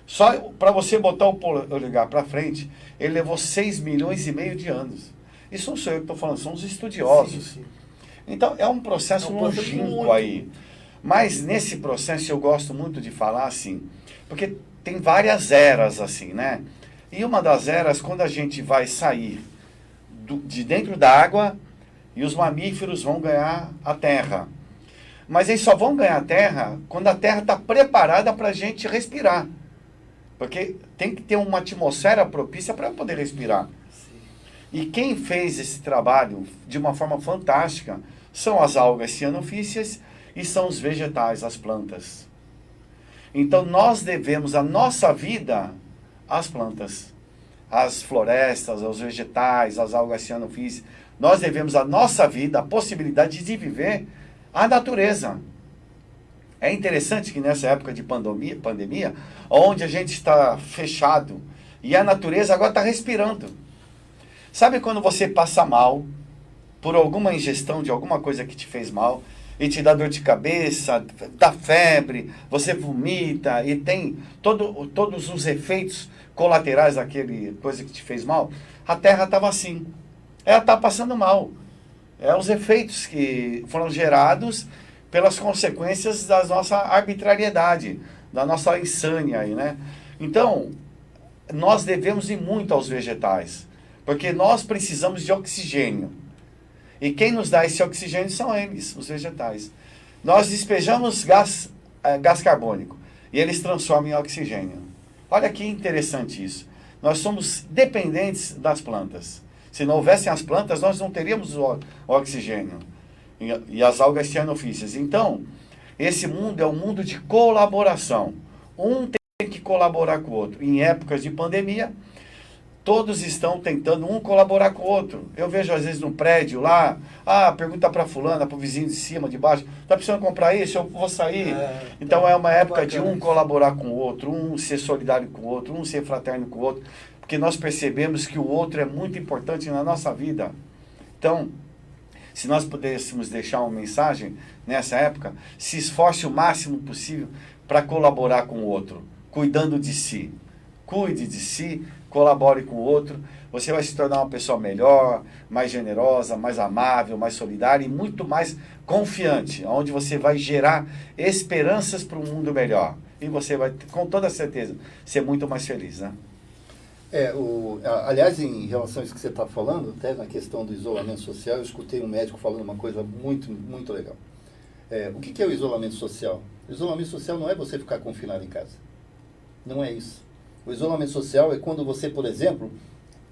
só para você botar o polegar para frente, ele levou 6 milhões e meio de anos. Isso não sou eu que estou falando, são os estudiosos.
Sim.
Então, é um processo longínquo aí. Mas nesse processo eu gosto muito de falar assim, porque tem várias eras assim, né? E uma das eras, quando a gente vai sair de dentro da água, e os mamíferos vão ganhar a terra. Mas eles só vão ganhar a terra quando a terra está preparada para a gente respirar. Porque tem que ter uma atmosfera propícia para poder respirar.
Sim.
E quem fez esse trabalho de uma forma fantástica são as algas cianofícias e são os vegetais, as plantas. Então nós devemos a nossa vida às plantas, às florestas, aos vegetais, às algas cianofícias. Nós devemos a nossa vida, a possibilidade de viver a natureza. É interessante que nessa época de pandemia, onde a gente está fechado e a natureza agora está respirando. Sabe quando você passa mal por alguma ingestão de alguma coisa que te fez mal e te dá dor de cabeça, dá febre, você vomita e tem todos os efeitos colaterais daquele coisa que te fez mal? A Terra estava assim. Ela está passando mal. Os efeitos que foram gerados pelas consequências da nossa arbitrariedade, da nossa insânia aí, né? Então, nós devemos ir muito aos vegetais, porque nós precisamos de oxigênio. E quem nos dá esse oxigênio são eles, os vegetais. Nós despejamos gás carbônico e eles transformam em oxigênio. Olha que interessante isso. Nós somos dependentes das plantas. Se não houvessem as plantas, nós não teríamos o oxigênio e as algas cianofícias. Então, esse mundo é um mundo de colaboração. Um tem que colaborar com o outro. Em épocas de pandemia, todos estão tentando um colaborar com o outro. Eu vejo às vezes no prédio lá, pergunta para fulana, para o vizinho de cima, de baixo, tá precisando comprar isso? Eu vou sair. Então é uma época de um colaborar com o outro, um ser solidário com o outro, um ser fraterno com o outro, porque nós percebemos que o outro é muito importante na nossa vida. Então, se nós pudéssemos deixar uma mensagem nessa época, se esforce o máximo possível para colaborar com o outro, cuidando de si. Cuide de si, colabore com o outro, você vai se tornar uma pessoa melhor, mais generosa, mais amável, mais solidária e muito mais confiante, onde você vai gerar esperanças para um mundo melhor. E você vai, com toda certeza, ser muito mais feliz, né?
Aliás, em relação a isso que você está falando, até na questão do isolamento social, eu escutei um médico falando uma coisa muito, muito legal. O que é o isolamento social? O isolamento social não é você ficar confinado em casa. Não é isso. O isolamento social é quando você, por exemplo,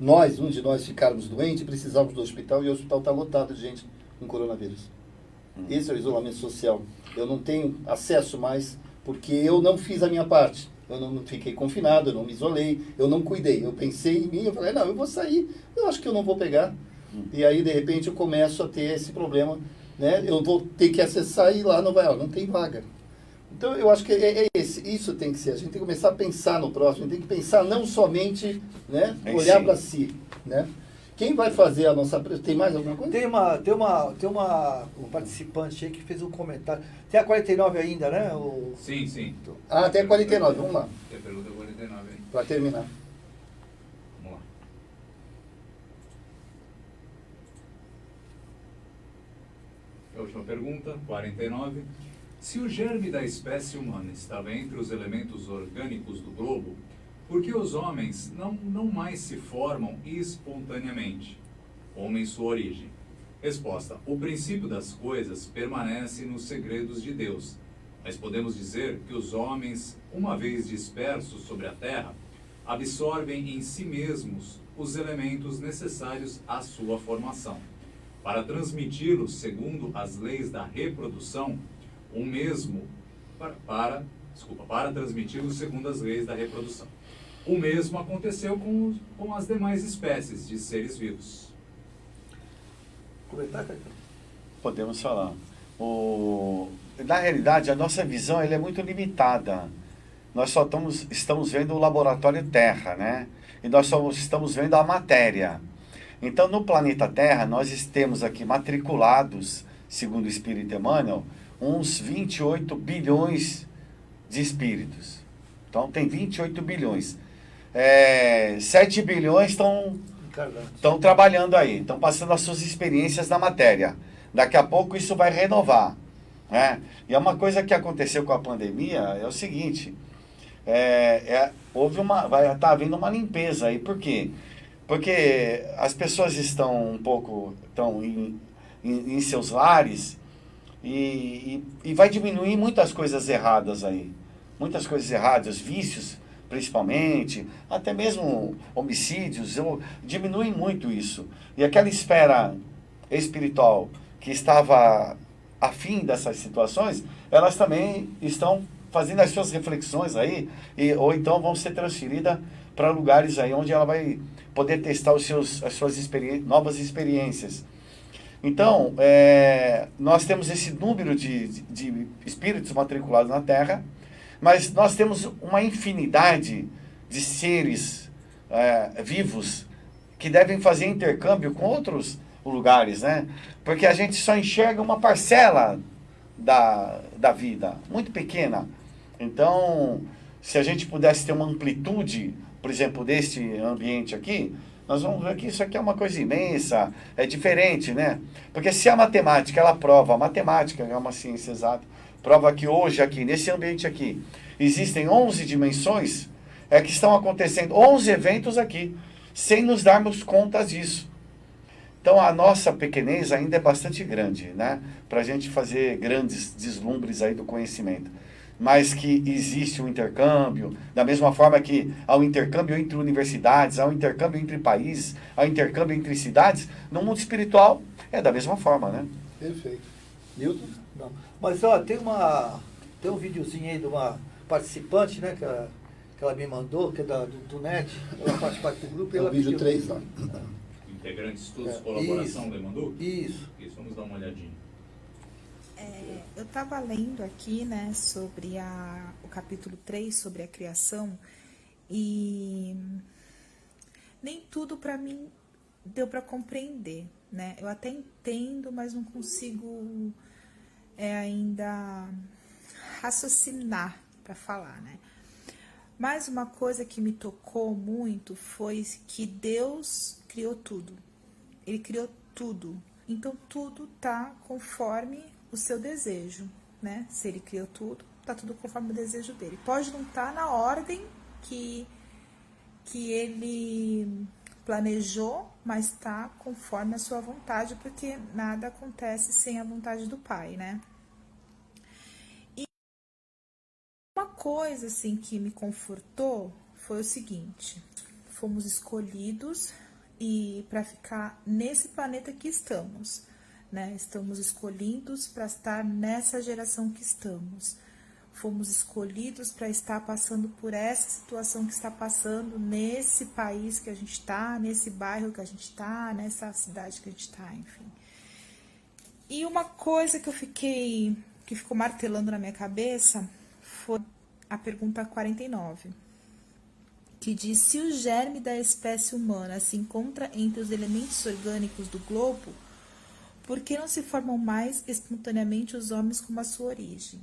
um de nós ficarmos doente e precisarmos do hospital e o hospital está lotado de gente com coronavírus. Esse é o isolamento social. Eu não tenho acesso mais porque eu não fiz a minha parte. Eu não fiquei confinado, eu não me isolei, eu não cuidei. Eu pensei em mim, eu falei, não, eu vou sair, eu acho que eu não vou pegar. E aí, de repente, eu começo a ter esse problema, né? Eu vou ter que acessar e ir lá não tem vaga. Então, eu acho que isso tem que ser. A gente tem que começar a pensar no próximo, a gente tem que pensar não somente, né, olhar para si, né? Quem vai fazer a nossa... Tem mais alguma coisa?
Tem um participante aí que fez um comentário. Tem a 49 ainda, né?
Sim.
Até 49, vamos lá.
Tem a pergunta 49 aí.
Para terminar.
Vamos lá. A última pergunta, 49. Se o germe da espécie humana estava entre os elementos orgânicos do globo, por que os homens não mais se formam espontaneamente, como em sua origem? Resposta: o princípio das coisas permanece nos segredos de Deus, mas podemos dizer que os homens, uma vez dispersos sobre a terra, absorvem em si mesmos os elementos necessários à sua formação. Para transmiti-los segundo as leis da reprodução, para transmiti-los segundo as leis da reprodução. O mesmo aconteceu com as demais espécies de seres vivos.
Comentar, Caetano?
Podemos falar. Na realidade, a nossa visão é muito limitada. Nós só estamos vendo o laboratório Terra, né? E nós só estamos vendo a matéria. Então, no planeta Terra, nós temos aqui matriculados, segundo o Espírito Emmanuel, uns 28 bilhões de espíritos. Então, tem 28 bilhões. 7 bilhões estão trabalhando aí, estão passando as suas experiências na matéria. Daqui a pouco isso vai renovar, né? E é uma coisa que aconteceu com a pandemia, é o seguinte, vai estar havendo uma limpeza aí. Por quê? Porque as pessoas estão em seus lares e vai diminuir muitas coisas erradas aí. Muitas coisas erradas, vícios principalmente, até mesmo homicídios, diminuem muito isso. E aquela esfera espiritual que estava afim dessas situações, elas também estão fazendo as suas reflexões aí, ou então vão ser transferidas para lugares aí onde ela vai poder testar as suas novas experiências. Então, nós temos esse número de espíritos matriculados na Terra, mas nós temos uma infinidade de seres vivos que devem fazer intercâmbio com outros lugares, né? Porque a gente só enxerga uma parcela da vida, muito pequena. Então, se a gente pudesse ter uma amplitude, por exemplo, deste ambiente aqui, nós vamos ver que isso aqui é uma coisa imensa, é diferente, né? Porque se a matemática, ela prova, a matemática é uma ciência exata, prova que hoje aqui, nesse ambiente aqui, existem 11 dimensões, que estão acontecendo 11 eventos aqui, sem nos darmos conta disso. Então a nossa pequenez ainda é bastante grande, né? Para a gente fazer grandes deslumbres aí do conhecimento. Mas que existe um intercâmbio, da mesma forma que há um intercâmbio entre universidades, há um intercâmbio entre países, há um intercâmbio entre cidades, no mundo espiritual é da mesma forma, né?
Perfeito. Newton?
Não. Mas ó, tem um videozinho aí de uma participante, né, que ela me mandou, que é do NET, ela faz parte do grupo. E
É
ela
o vídeo
pediu,
3 lá.
Integrante Estudos, colaboração do Emandu?
Isso.
Isso, vamos dar uma olhadinha.
Eu estava lendo aqui, né, sobre o capítulo 3, sobre a criação, e nem tudo para mim deu para compreender, né? Eu até entendo, mas não consigo ainda raciocinar para falar, né? Mas uma coisa que me tocou muito foi que Deus criou tudo. Ele criou tudo. Então tudo tá conforme o seu desejo, né? Se ele criou tudo, tá tudo conforme o desejo dele. Pode não estar na ordem que ele planejou, mas tá conforme a sua vontade, porque nada acontece sem a vontade do Pai, né? E uma coisa assim que me confortou foi o seguinte: fomos escolhidos e para ficar nesse planeta que estamos, né? Estamos escolhidos para estar nessa geração que estamos. Fomos escolhidos para estar passando por essa situação que está passando nesse país que a gente está, nesse bairro que a gente está, nessa cidade que a gente está, enfim. E uma coisa que ficou martelando na minha cabeça foi a pergunta 49, que diz: se o germe da espécie humana se encontra entre os elementos orgânicos do globo, por que não se formam mais espontaneamente os homens como a sua origem?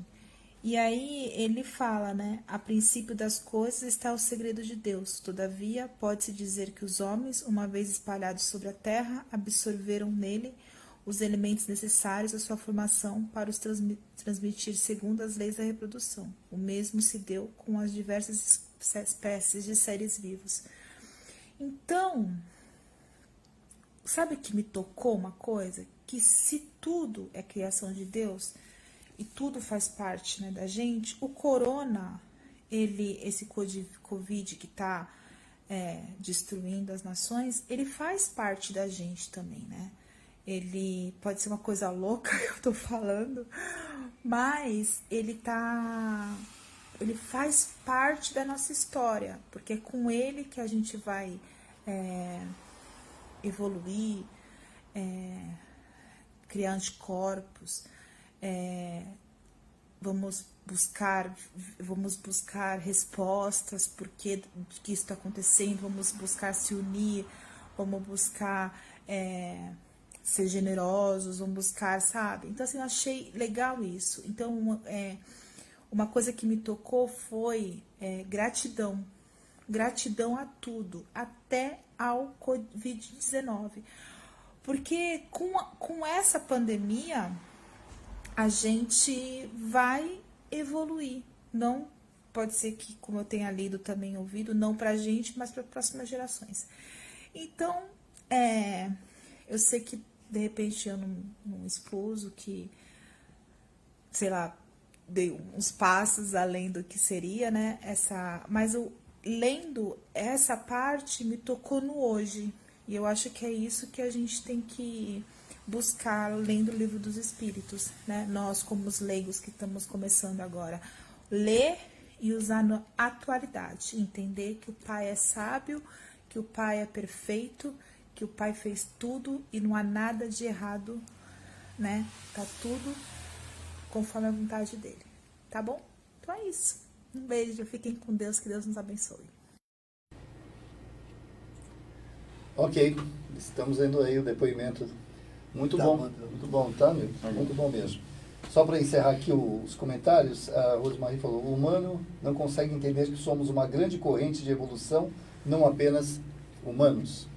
E aí ele fala, né? A princípio das coisas está o segredo de Deus. Todavia, pode-se dizer que os homens, uma vez espalhados sobre a terra, absorveram nele os elementos necessários à sua formação para os transmitir segundo as leis da reprodução. O mesmo se deu com as diversas espécies de seres vivos. Então, sabe que me tocou uma coisa? Que se tudo é criação de Deus e tudo faz parte, né, da gente, o corona, esse Covid que está destruindo as nações, ele faz parte da gente também, né? Ele pode ser uma coisa louca que eu tô falando, mas ele faz parte da nossa história, porque é com ele que a gente vai evoluir, criar anticorpos, vamos buscar respostas por que isso está acontecendo, vamos buscar se unir, vamos buscar ser generosos, vamos buscar, sabe? Então, assim, eu achei legal isso. Então, uma coisa que me tocou foi gratidão. Gratidão a tudo, até ao Covid-19. Porque com essa pandemia, a gente vai evoluir. Não pode ser que, como eu tenha lido também, ouvido, não pra gente, mas para próximas gerações. Então, eu sei que de repente eu não expus o que, sei lá, dei uns passos além do que seria, né? Mas eu, lendo essa parte, me tocou no hoje. E eu acho que é isso que a gente tem que buscar lendo o Livro dos Espíritos, né? Nós, como os leigos que estamos começando agora, ler e usar na atualidade, entender que o Pai é sábio, que o Pai é perfeito, que o Pai fez tudo e não há nada de errado, né? Tá tudo conforme a vontade dele, tá bom? Então é isso. Um beijo, fiquem com Deus, que Deus nos abençoe.
Ok, estamos vendo aí o depoimento. Muito bom, tá, meu? Muito bom mesmo. Só para encerrar aqui os comentários, a Rosemarie falou: o humano não consegue entender que somos uma grande corrente de evolução, não apenas humanos.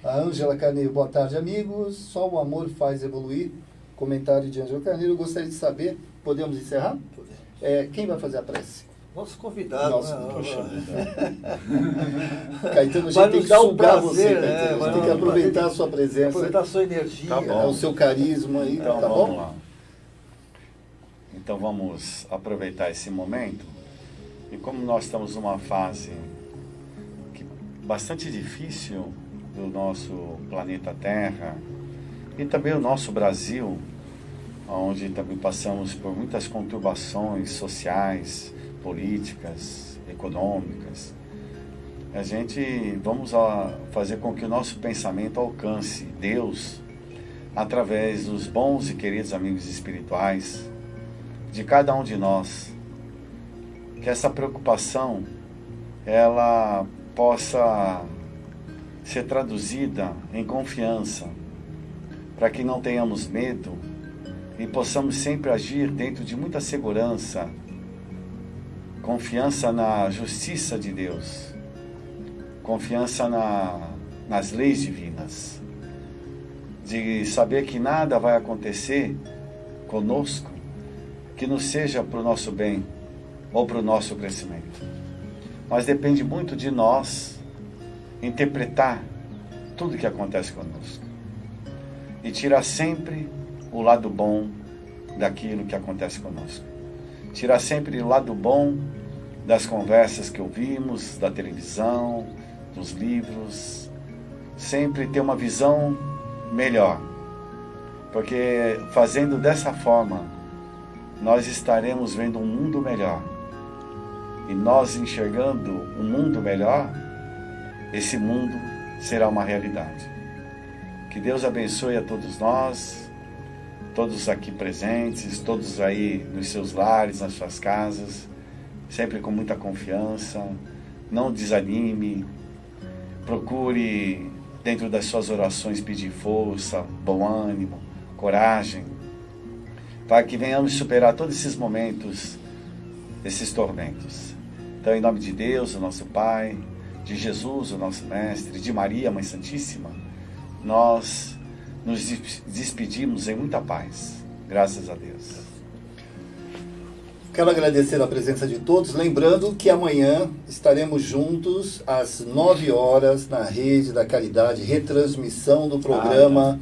A Ângela Carneiro: boa tarde, amigos. Só o amor faz evoluir. Comentário de Ângela Carneiro. Eu gostaria de saber, podemos encerrar? Quem vai fazer a prece?
Nosso convidado.
Poxa vida. Caetano, a gente tem que sugar você, Caetano. A gente tem que aproveitar a sua presença.
Aproveitar a sua energia.
Tá bom.
O seu carisma aí,
Então,
tá
vamos
bom?
lá. Então vamos aproveitar esse momento. E como nós estamos numa fase bastante difícil do nosso planeta Terra e também o nosso Brasil, onde também passamos por muitas conturbações sociais, políticas, econômicas. A gente vamos fazer com que o nosso pensamento alcance Deus através dos bons e queridos amigos espirituais de cada um de nós. Que essa preocupação ela possa ser traduzida em confiança, para que não tenhamos medo e possamos sempre agir dentro de muita segurança, confiança na justiça de Deus, confiança nas leis divinas, de saber que nada vai acontecer conosco que não seja para o nosso bem ou para o nosso crescimento. Mas depende muito de nós interpretar tudo que acontece conosco e tirar sempre o lado bom daquilo que acontece conosco. Tirar sempre o lado bom das conversas que ouvimos, da televisão, dos livros. Sempre ter uma visão melhor. Porque fazendo dessa forma, nós estaremos vendo um mundo melhor. E nós enxergando um mundo melhor, esse mundo será uma realidade. Que Deus abençoe a todos nós, todos aqui presentes, todos aí nos seus lares, nas suas casas, sempre com muita confiança. Não desanime, procure dentro das suas orações pedir força, bom ânimo, coragem, para que venhamos superar todos esses momentos, esses tormentos. Então, em nome de Deus, o nosso Pai, de Jesus, o nosso Mestre, de Maria, Mãe Santíssima, nós nos despedimos em muita paz. Graças a Deus.
Quero agradecer a presença de todos, lembrando que amanhã estaremos juntos às 9 horas na Rede da Caridade, retransmissão do programa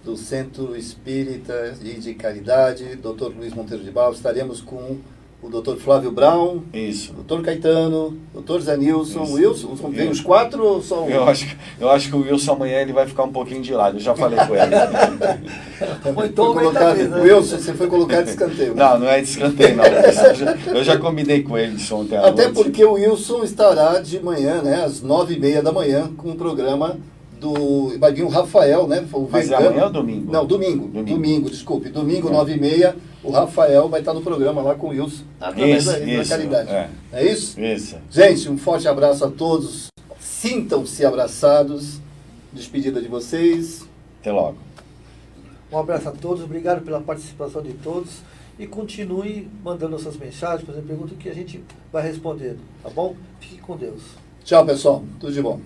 do Centro Espírita e de Caridade, Dr. Luiz Monteiro de Barros. Estaremos com o Dr. Flávio Brown,
Isso.
Dr. Caetano, Dr. Zé Nilson,
Isso.
Wilson. Vem os 4 ou só um?
Eu acho que o Wilson amanhã ele vai ficar um pouquinho de lado. Eu já falei com ele.
Wilson, você foi colocado de escanteio.
Não é de escanteio, não. Eu já combinei com ele de ontem à
Até
noite.
porque o Wilson estará de manhã, né, às 9h30 da manhã, com o programa do... Vai vir o Rafael, né? O
Mas é amanhã ou domingo?
Não, domingo, desculpe. Domingo, 9h30, o Rafael vai estar no programa lá com o Wilson, através da Caridade. É isso?
Isso.
Gente, um forte abraço a todos. Sintam-se abraçados. Despedida de vocês.
Até logo.
Um abraço a todos, obrigado pela participação de todos e continue mandando suas mensagens, fazendo perguntas que a gente vai respondendo, tá bom? Fique com Deus.
Tchau, pessoal. Tudo de bom.